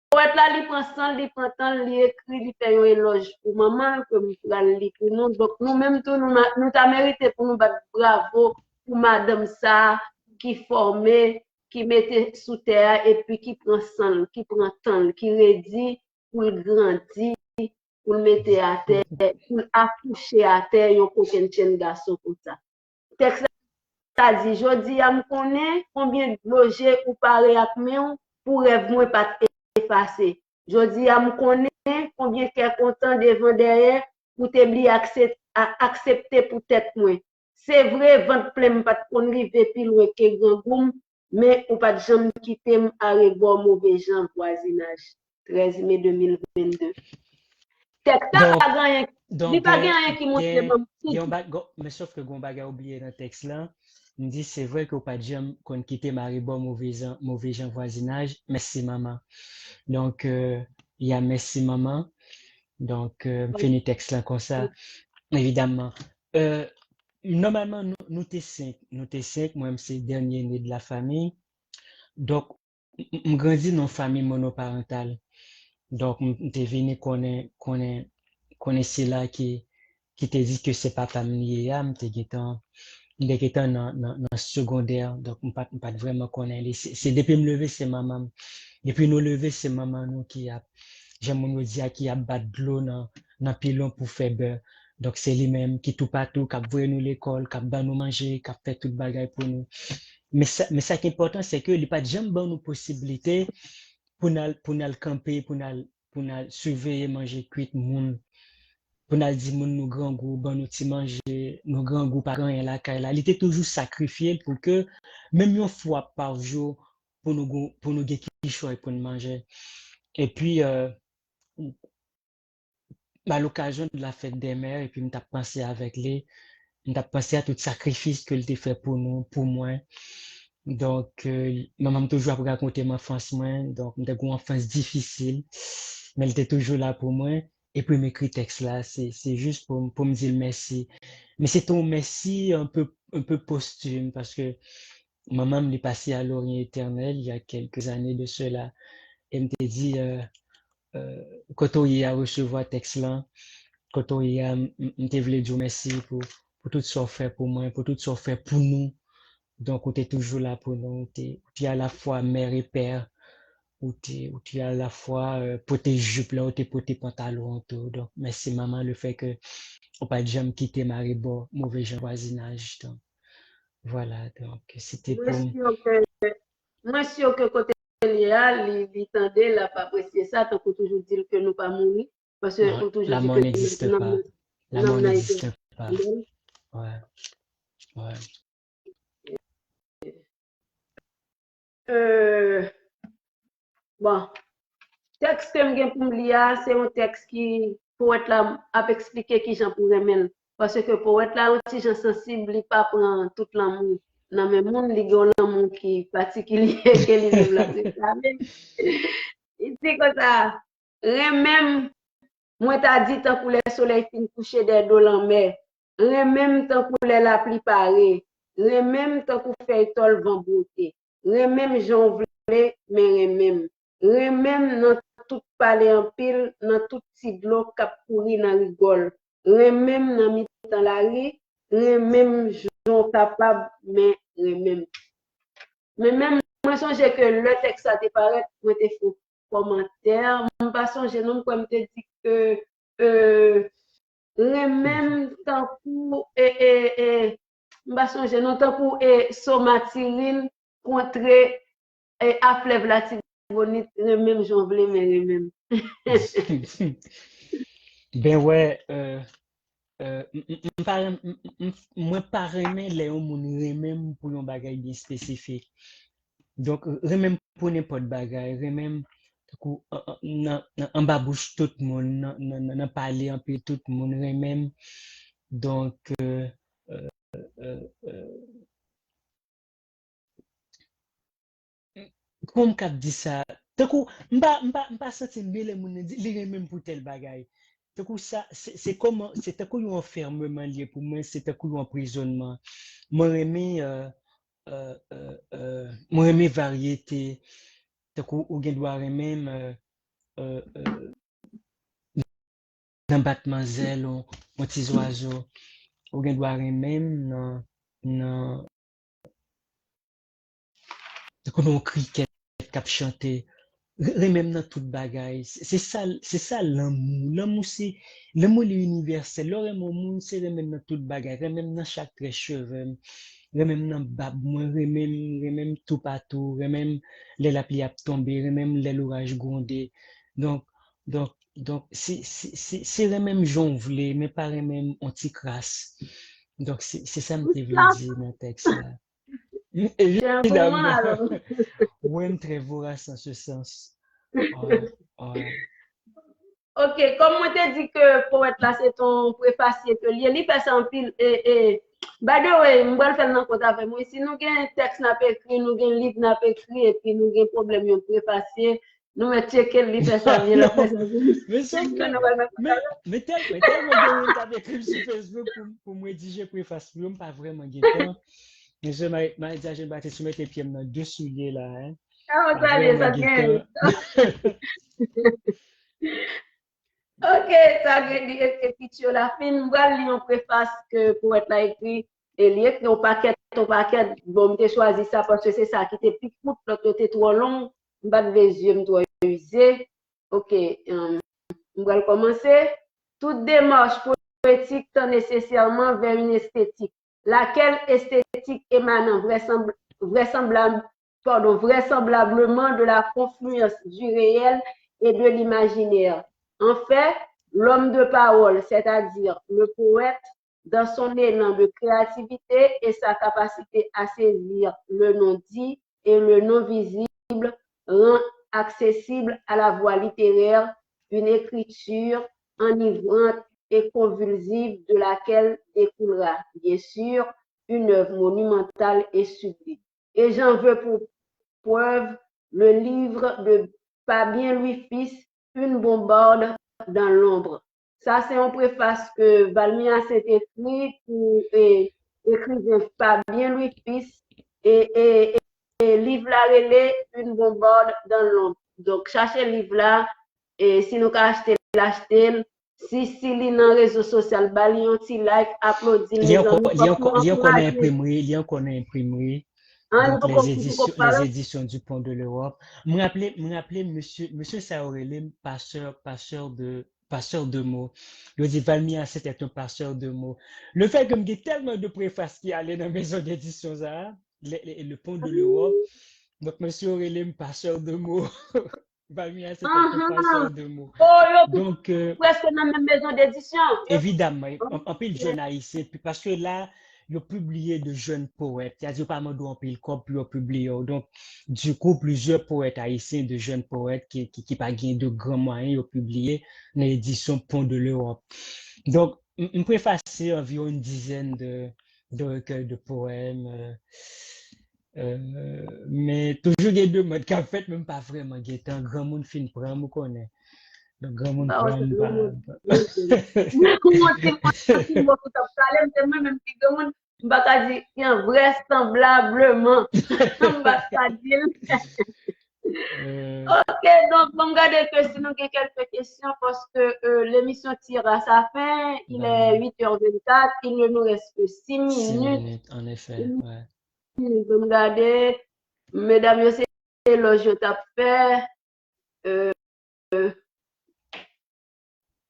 poète là, il prend temps, il écrit, il fait un éloge pour maman, comme il lire pour nous. Donc, nous-mêmes, nous t'a mérité pour nous battre bravo pour madame ça, qui formait, qui mettait sous terre, et puis qui prend temps, qui redit pour le grandir, pour le mettre à terre, pour accoucher à terre, il y a aucun chien garçon comme ça. Texte ça dit, je dis, à me connaître combien de loger ou parler avec moi pour rêve moi pas effacé. Je dis à me connaître combien qu'est content devant derrière pour t'oublier accepter pour tête moi. C'est vrai, vente plein pas de river puis loin que grand goum, mais ou pas de jamais quitter à rebord mauvais gens voisinage. 13 mai 2022. Texte pas gagné. Il pas gagné qui montre mais sauf que Gombaga a oublié dans le texte là. Il dit c'est vrai qu'on pas jamais qu'on quitté Maribor mauvais gens voisinage. Merci maman. Donc il y a merci maman. Donc fini texte là comme ça. Évidemment. Normalement nous t'es 5, moi c'est dernier né de la famille. Donc on grandit dans une famille monoparentale. Donc on t'es venu qu'on est là qui te dit que c'est papa m'lié am t'es guetant il est dans secondaire donc on pas vraiment connaître c'est depuis me lever c'est maman depuis nous lever c'est maman nous qui a j'aime nous dire qui a battre de l'eau dans pilon pour faire beurre donc c'est lui-même qui tout partout qui a voulu nous l'école qui a ban nous manger qui a fait toute bagaille pour nous mais ça qui est important c'est que il pas jamais bon nous possibilité pour nous camper pour nous surveiller manger cuit moun pour nous dire nous grand goût bon nous ti manger nous grand goût pas rien là il était toujours sacrifié pour que même une fois par jour pour nous gagner choix pour nous manger et puis à l'occasion de la fête des mères et puis m't'a pensé avec les m't'a pensé à tout sacrifice que il fait pour nous pour moi donc maman m'a toujours raconté ma enfance moi donc m't'a une enfance difficile mais elle était toujours là pour moi et puis m'écrit texte là c'est juste pour me dire merci mais c'est ton merci un peu posthume parce que maman me l'est passé à l'Orient éternel il y a quelques années de cela et me dit quand on y a recevoir texte là quand on y a me voulait dire merci pour tout ce qu'on fait pour moi pour tout ce qu'on fait pour nous donc on est toujours là pour nous tu es à la fois mère et père ou tu es à la fois pour tes jupes là ou pour tes pantalons tout donc merci maman le fait que on pas jamais quitter Maribor mauvais gens voisinage donc voilà donc c'était pour moi sûr que côté il tendait là pas apprécier ça tant qu'on toujours dire que nous pas mourir parce que on toujours la dit mort n'existe pas la mort n'existe pas ouais bon texte que m'gen pour lire c'est un texte qui poète là a expliquer qui j'en pourrais même parce que poète là un petit gens sensible il pas prend tout l'amour dans même monde li gon l'amour qui particulier que li développe ça il dit comme ça même moi t'a dit tant pour les soleil fin coucher des dos en mer même tant pour les la pluie parée même tant pour faire tol vent beauté même j'en voulais mais même dans tout palais en pile dans tout petit de l'eau cap courir dans rigole même dans mi dans la rue même j'en capable mais même moi songe que le texte a te paraît, moi te fait commentaire, je pas songe non comme te dit que même tant pour pas songe non tant pour somatirine contre à fleuve la Tibonite, même j'en voulais mais même. Ben ouais, moi pas remen les gens moun remen pour un bagay bien spécifique. Donc remen pour n'importe bagay, remen takou en bas bouche tout le monde, nan parler un peu tout le monde remen. Donc euh, comme kap di ça, takou m'pa senti bien les moun li remen pour tel bagay. Takou ça c'est comme c'est takou un enfermement lié pour moi, c'est takou un emprisonnement. Moi remen moi remen variété, takou ou gen doit remen nan Batmanzel ou petits oiseaux, ou gen doit remen nan takou non cricket kap chanter. Même dans toute bagaille, c'est ça l'amour. L'amour est universel. L'amour monde c'est même dans toute bagaille, même dans chaque trait cheveux, même dans bab, même tout partout, même les la pluie a tombé, même les l'orage grondé. Donc c'est même jonglé, mais pas même anti crasse. Donc c'est ça me voulu dire dans le texte là. C'est un bon Évidemment. alors. Ouais, très vorace en ce sens. Ouais, ouais. Ok, comme moi te dit que poète là c'est ton préfacier que li fait ça en pile by the way, m'bral faire nan compte avec moi si nous gen texte n'a pas écrit, nous gen livre n'a pas écrit et puis nous gen problème yon préfacier, nous met checker li fait ça bien la fait ça. Mais sauf que, mais tellement t'as écrit sur Facebook pour me rédiger préface, pas vraiment guettant. Mais je m'a dit, je vais te soumettre tes pieds dans deux souliers là, hein. Ah, Pas ça vient, vraiment ça vient. guettant. Ok, ça vient écriture la fin, m'bral li en préface que poète là écrit et li écrit au paquet, bon m'te choisi ça parce que c'est ça qui te pique pour l'autre t'es trop long, m'bat les yeux m'doit user. Ok, on va commencer. Toute démarche poétique tend nécessairement vers une esthétique, laquelle esthétique émanant vraisemblablement de la confluence du réel et de l'imaginaire. En fait, l'homme de parole, c'est-à-dire le poète, dans son élan de créativité et sa capacité à saisir le non dit et le non visible, rend accessible à la voix littéraire une écriture enivrante et convulsive de laquelle découlera, bien sûr, une œuvre monumentale et sublime. Et j'en veux pour preuve le livre de Fabien Louis Fils, Une bombarde dans l'ombre. Ça, c'est une préface que Valmia s'est écrit pour écrivain Fabien Louis Fils et livre là relais Une bombarde dans l'ombre. Donc, cherchez le livre là et si nous achetez l'acheter. Si li nan réseau social, bali yon ti like, applaudi Il y a encore imprimerie, il y a encore imprimerie. Donc les éditions du Pont de l'Europe. Me rappelez monsieur Saorelem, passeur de mots. Il dit Valmia c'était un passeur de mots. Le fait que me dit tellement de préfaces qui allaient dans la maison d'édition ça, le Pont de l'Europe. Donc monsieur Aurélien passeur de mots. Valmia c'était un passeur de mots. Donc presque dans la même maison d'édition. Évidemment, en pile jeune haïtien, puis parce que là, ils ont publié de jeunes poètes, c'est-à-dire pas mal en pile corps puis ils ont publié. Donc, du coup, plusieurs poètes haïtiens, de jeunes poètes qui pas gagné de grands moyens, ils ont publié dans l'édition Pont de l'Europe. Donc, on peut effacer environ une dizaine de recueils de poèmes. Mais toujours il y a deux modes qu'en fait, même pas vraiment, il y a un grand monde fin prend, on connaît. Le grand monde prend vraisemblablement. Ok, donc, on regarde que si nous avons quelques questions parce que l'émission tire à sa fin, il est 8h24, il ne nous reste que 6 minutes. 6 minutes, en effet, ouais. Vous regardez, mesdames et éloge t'as fait.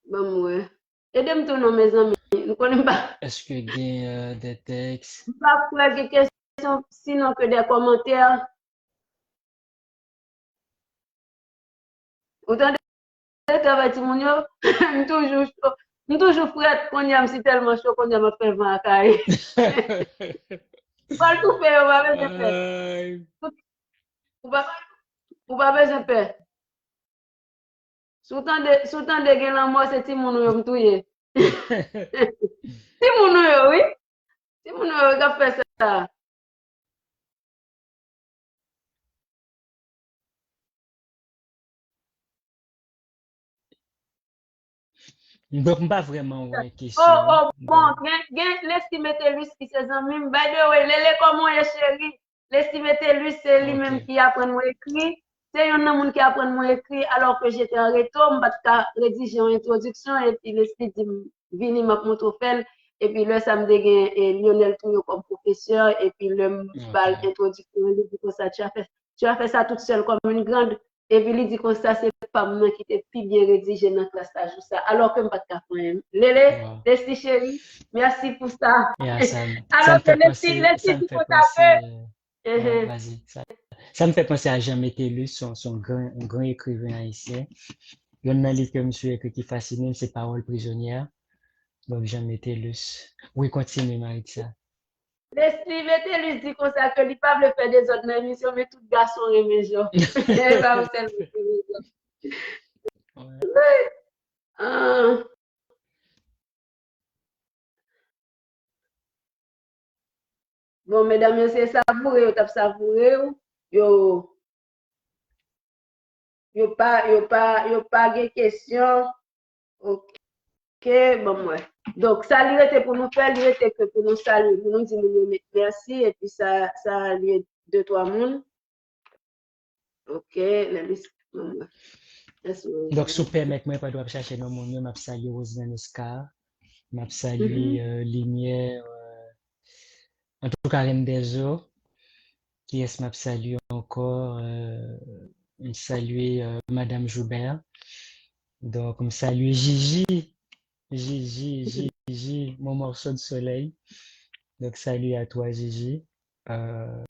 Bon, ouais. Aidez-moi tout nom, mes amis. Nous connaissons pas. Est-ce que il y a des textes? Pas faire des questions, sinon que des commentaires. Autant de travail, mon yo, toujours frette, qu'on y a, c'est tellement chaud qu'on y a fait vent à caille. Pas tout faire, on va pas besoin faire. Aïe. On va pas besoin faire. Soutan de gen la mort, c'est Timon yo m'touye. Timon yo, oui. Timon yo qui a fait ça. Donc, pas vraiment une Oh, question. bon, l'estimateur qui ses amis, by the way, comment est chéri, l'estimateur c'est lui-même Ok. qui apprend à écrire. C'est un homme qui apprend à écrire alors que j'étais en retour, je rédiger une introduction et puis l'esprit dit, vini m'a montre fait. Et puis là, ça me dégaine Lionel Touyo comme professeur et puis le bal Ok. introduction, il dit comme ça, tu as fait ça toute seule comme une grande. Et puis, il dit comme ça, c'est pas moi qui t'ai plus bien rédigé dans la classe ou ça. Alors que je ne pas faire. Lélé, Wow. merci chérie. Merci pour ça. Yeah, ça Alors me que fait penser, les filles, ça me fait pour penser, ouais, taper. vas-y. Ça me fait penser à Jean Métellus, son un grand écrivain haïtien. Il y a un livre que je me suis écrit qui fascine, c'est Paroles prisonnières. Donc, Jean Métellus. Oui, continue, Maritza. Leslie Métellus dit comme ça que il ne pas faire des autres émissions, mais tout garçon aimé genre. Il va vous faire Ouais. Ah. Bon, mesdames, c'est savouré, vous avez savouré. Yo pas de questions. Ok, bon, ouais. Donc, ça, il était pour nous faire, il était que pour nous saluer, pour nous dire merci, et puis ça lui deux, trois monde. Ok, la liste. Bon, ouais. Donc, si vous permettez, moi, pas de chercher dans mon nom, m'a salué Rosemary Oscar, m'a salué Lumière, en tout cas, Reine des Eaux, qui est m'a salué encore, me saluer Madame Joubert. Donc, me saluer Gigi, mon morceau de soleil. Donc, salut à toi, Gigi, euh,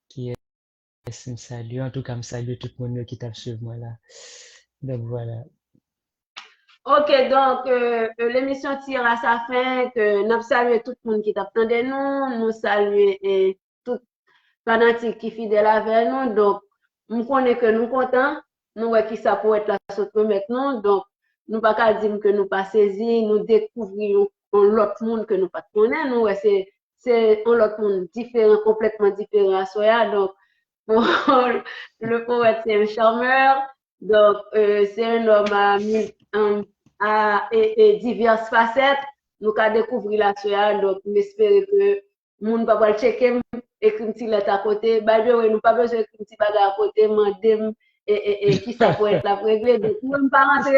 qui est me salue. En tout cas, me salue tout le monde qui t'a suivi moi là. Donc, voilà. Ok, donc l'émission tire à sa fin, que nous saluons tout le monde qui t'attendait nous, nous saluons tout fanatique qui fidèle avec nous. Donc, nous connaissons que nous contents, nous voyons qui ça pour être là surtout maintenant. Donc, nous pas qu'à dire que nous pas saisi, nous découvrons l'autre monde que nous pas connaissons. Nous, c'est un autre monde différent, complètement différent à soi. Donc, le poète, c'est un charmeur. Donc, c'est un homme et diverses facettes. Nous avons découvert la soya. Donc, j'espère que le monde va pas checker écrit une petite lettre à côté. By the way, nous pas besoin d'écrire une petite bagarre à côté, mandem et qui ça peut être la pour régler. Donc, nous ne pas rentrer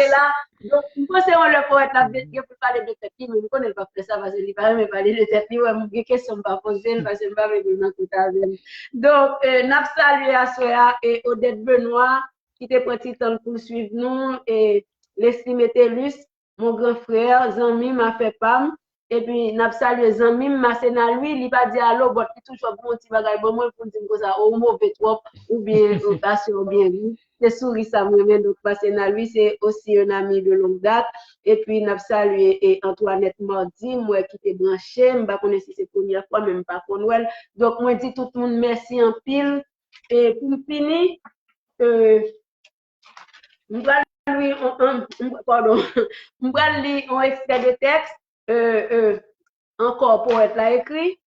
là. Donc, nous pensons le poète là, il faut parler de tête, mais nous connaissons pas faire ça parce qu'il pas même parler de tête. Ouais, des questions pas poser parce que pas régler tout à l'heure. Donc, n'a salué à Soya et Odette Benoît qui te prend temps pour suivre nous et Leslie Métellus, mon grand frère, Zami m'a fait pam. Et puis, n'a salué Zami, m'a sénat lui, il pas dit allô, bon, il toujours bon petit bagage, bon, moi, pour dire que ça, au mauvais trop, ou bien, ou bien, oui. C'est souris ça, moi, donc, sénat lui, c'est aussi un ami de longue date. Et puis, n'a salué et Antoinette Mardi, moi, qui t'ai branché, je ne sais pas si c'est la première fois, même pas pour Noël. Donc, moi, je dis tout le monde merci en pile. Et pour finir, je vais lire un extrait de texte, encore pour être là écrit.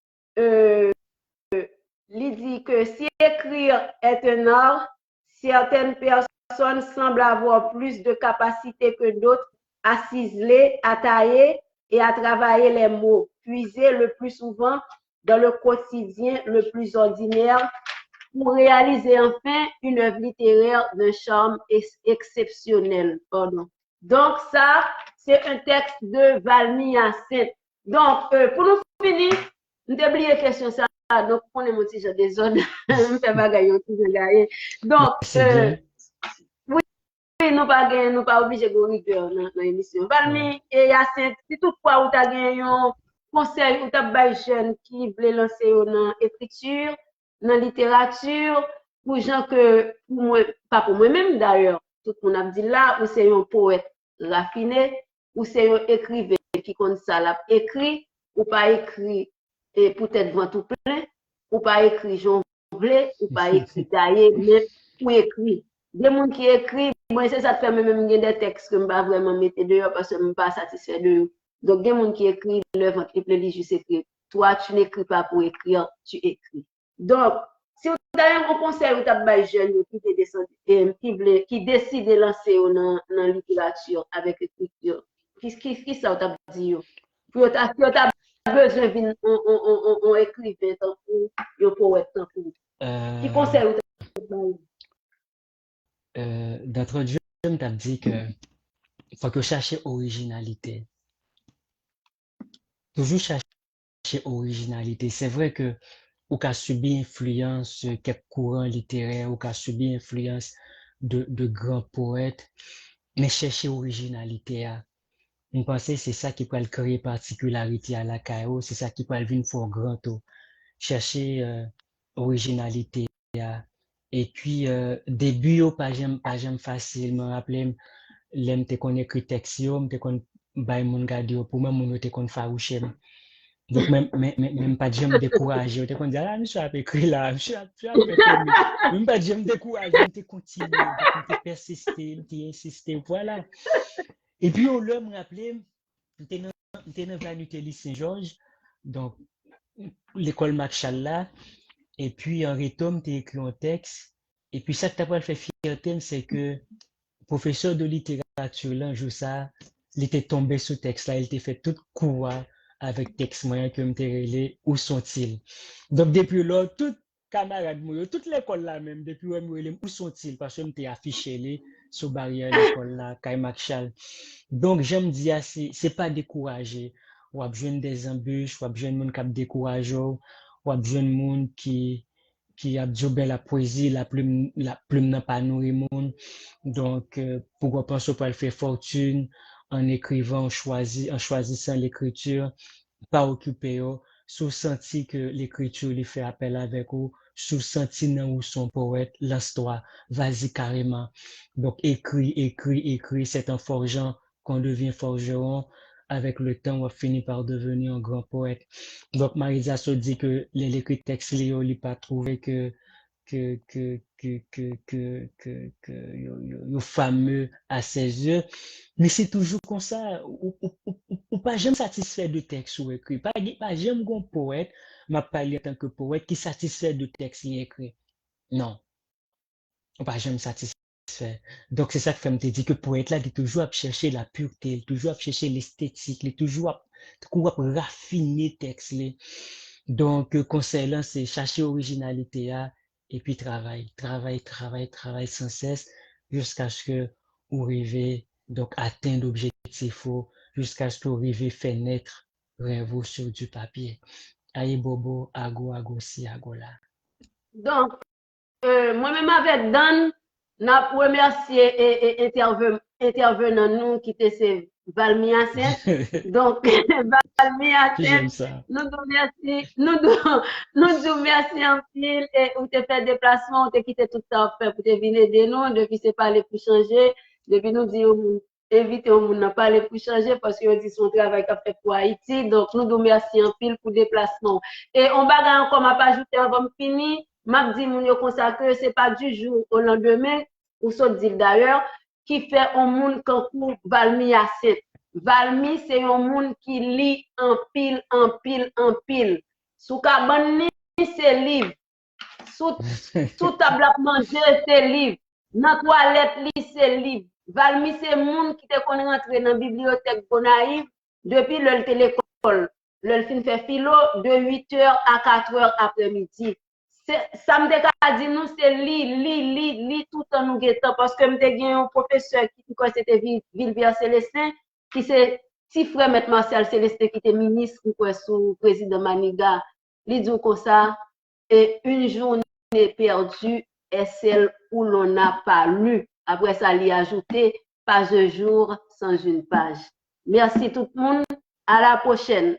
Il dit que si écrire est un art, certaines personnes semblent avoir plus de capacité que d'autres à ciseler, à tailler et à travailler les mots, puiser le plus souvent dans le quotidien le plus ordinaire pour réaliser enfin une œuvre littéraire d'un charme exceptionnel. Pardon. Donc, ça, c'est un texte de Valmy Hyacinthe. Donc, pour nous finir, nous oublié la question ça. donc on est mon petit genre des autres, on fait bagaille, on petit gagner. Donc, C'est bien. oui, nous pas obligé de rigueur dans l'émission. Ouais. Valmy et Yacine, si toutefois vous avez un conseil ou t'as jeune qui veut lancer dans l'écriture, dans la littérature, pour gens que, pour moi, pas pour moi-même d'ailleurs, tout le monde a dit là, ou c'est un poète raffiné, ou c'est un écrivain qui compte ça l'a écrit, ou pas écrit et peut-être vent tout plein, ou pas écrit jonglé, ou pas écrit taillé, mais ou écrit. Des gens qui écrivent, moi c'est ça fait même des textes que je ne vais pas vraiment mettre dehors parce que je ne suis pas satisfait de eux. Donc des gens qui écrivent, le ventre est plein, juste écrit. Toi, tu n'écris pas pour écrire, tu écris. Donc, si vous avez un conseil ou avez jeune qui décide de lancer dans la littérature avec l'écriture, qui ça vous avez dit? Puis vous avez besoin d'un écrivain, un poète, qui conseil vous avez? D'introduire, je t'ai dit que faut que chercher originalité. Toujours chercher originalité. C'est vrai que ou qu'a subi influence quelques courants littéraires, ou qu'a subi influence de grands poètes, mais chercher originalité. Je pense que c'est ça qui peut créer particularité à la KO, c'est ça qui peut venir pour grand taux. Chercher originalité. Et puis, début, pas j'aime facile, me rappeler, l'aime te qu'on écrit texte, me qu'on bay mon gade, pour moi, mon te qu'on farouche. Donc, même pas j'aime décourager, te qu'on dit, ah, monsieur a écrit là, monsieur a fait, même pas j'aime décourager, te continuer, te persister, te insister, voilà. Et puis, on me rappelé, j'étais dans la Nutelli Saint-Georges, donc, l'école Marshall là, et puis, en retour, tu écrit un texte, et puis, ça que tu as fait fierté, c'est que, professeur de littérature, là, un jour ça, il était tombé sous texte là, il était fait tout court avec texte moyen que me relé, où sont-ils? Donc, depuis là, tout camarade moi, toute l'école là même, depuis où sont-ils? Parce que m'était affiché les, sous barrière l'école là, Kai Marshall. Donc, j'aime dire, c'est pas découragé. Ou a besoin des embûches, ou a besoin de monde qui a découragé, ou a besoin de monde qui a jobé la poésie, la plume n'a pas nourri monde. Donc, pourquoi penser pas le faire fortune en écrivant, en choisissant l'écriture, pas occupé, sous senti que l'écriture lui fait appel avec vous, sous senti non ou son poète, lance-toi, vas-y carrément. Donc, écris, c'est en forgeant qu'on devient forgeron. Avec le temps, on finit par devenir un grand poète. Donc, Marisa se dit que l'écrit texte, Léo, il pas trouvé que le fameux à ses yeux. Mais c'est toujours comme ça, ou pas jamais satisfait de texte ou écrit. Pas jamais un poète, m'a parlé en tant que poète, qui satisfait de texte écrit. Non, ou pas jamais satisfait. Donc c'est ça que fait me dire que poète là, il est toujours à chercher la pureté, il est toujours à chercher l'esthétique, il est toujours à raffiner texte. Donc conseil là, c'est chercher originalité et puis travail sans cesse jusqu'à ce que vous arrivez donc atteindre l'objectif jusqu'à ce que vous arrivez faire naître rêve sur du papier. Aïe bobo, ago si ago là. Donc, moi-même avec Dan, n'a remercié et intervenant nous qui était c'est Valmy Yacine. Donc, Valmy J'aime Yacine, ça. nous nous merci en pile et on te fait déplacement, on te quitté tout ça pour te venir aider nous, depuis c'est pas les pour changer, depuis nous dire éviter au monde n'a pas les pour changer parce que dit son travail qu'a fait pour Haïti. Donc, nous merci en pile pour déplacement. Et on va encore m'a pas ajouter avant de finir. M'a dit moun yo consacré c'est pas du jour au lendemain ou so dit d'ailleurs qui fait un monde kankou Valmy Yacine. Valmy c'est un monde qui lit en pile. Sous cabane c'est livre. Sous table à manger c'est livre. Dans toilette li c'est livre. Valmy c'est monde qui te connaît rentrer dans bibliothèque Gonaïve depuis le l'école. Le fin fait philo de 8h à 4h après-midi. Ça me dit nous c'est li tout en nous guettant parce que me gagné un professeur qui quoi c'était Vilbert Célestin qui c'est petit frère maître Marcel Célestin qui était ministre quoi sous président Maniga Il dit comme ça, et une journée perdue est celle où l'on n'a pas lu. Après ça, il a ajouté, pas un jour sans une page. Merci tout le monde. À la prochaine.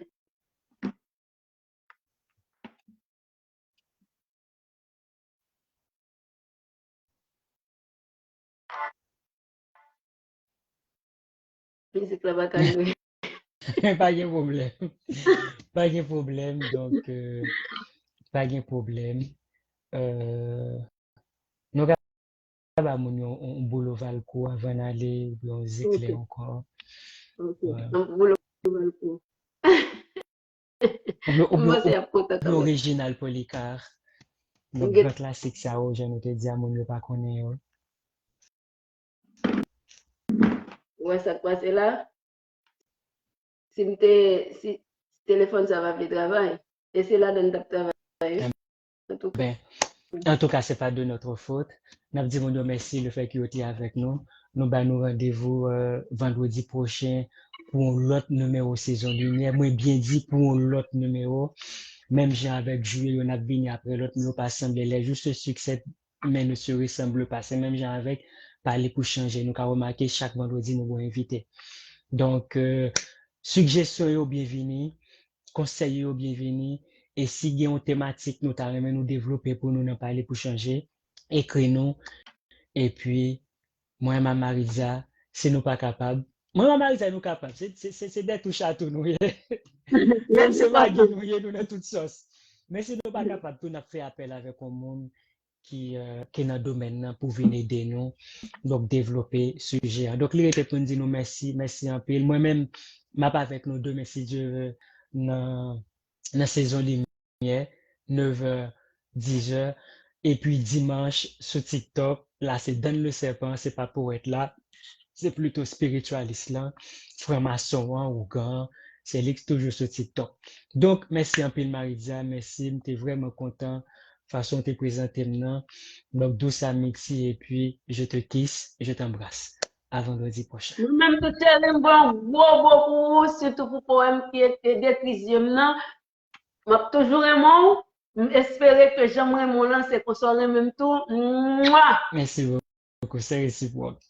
Musique là-bas, Pas de problème. Pas de problème. Donc, pas de problème. Nous avons un boulot valco avant d'aller dans éclairs encore. Ok. Ouais. Donc, vous le Moi, c'est à côté quand même. L'original Polycar. Donc, Ok. grand classique, ça, je ne te dis à mon pas connaître. Ouais, ça passe là. Si téléphone, ça va faire travail. Et c'est là dans le travail. En tout cas. Ben, en tout cas, c'est pas de notre faute. Nous disons merci le fait qu'il était avec nous. Nous avons rendez-vous vendredi prochain pour l'autre numéro saison lumière. Moi, bien dit pour l'autre numéro. Même j'ai avec Jules, on a venu après l'autre, nous pas semblé les juste succès, mais ne se ressemble pas. C'est même j'ai avec parler pour changer. Nous avons remarqué chaque vendredi, nous avons invité. Donc, suggestions au bienvenue, conseils au bienvenue. Et si il y a une thématique, nous t'arrêtons nous développer pour nous en parler pour changer, écris-nous. Et puis, moi et ma Marisa, si nous pas capables, moi et ma Marisa, nous capables. C'est des touches à tout, nous. Même si ma nous dans toute sauce. Mais si nous pas capables, nous avons fait appel avec un monde qui est dans le domaine pour venir aider nous, donc développer ce sujet. Donc, il était pour nous dire nous merci, merci un peu. Moi-même, je pas avec nous deux, merci Dieu, dans la saison lumière, 9h, 10h. Et puis dimanche, sur TikTok, là, c'est dans le serpent, c'est pas pour être là. C'est plutôt spiritualiste là, franc-maçon hein, ou grand, c'est lui qui est toujours sur TikTok. Donc, merci un peu Maritza, merci, j'étais vraiment content façon de te présenter maintenant. Donc, douce amitié et puis je te kiss et je t'embrasse. À vendredi prochain. Même tout un bon beaucoup, surtout pour poème qui était détruisième là. M'a toujours aimé. J'espère que j'aimerais mon lancer pour soit le même tour. Merci beaucoup, c'est réciproque.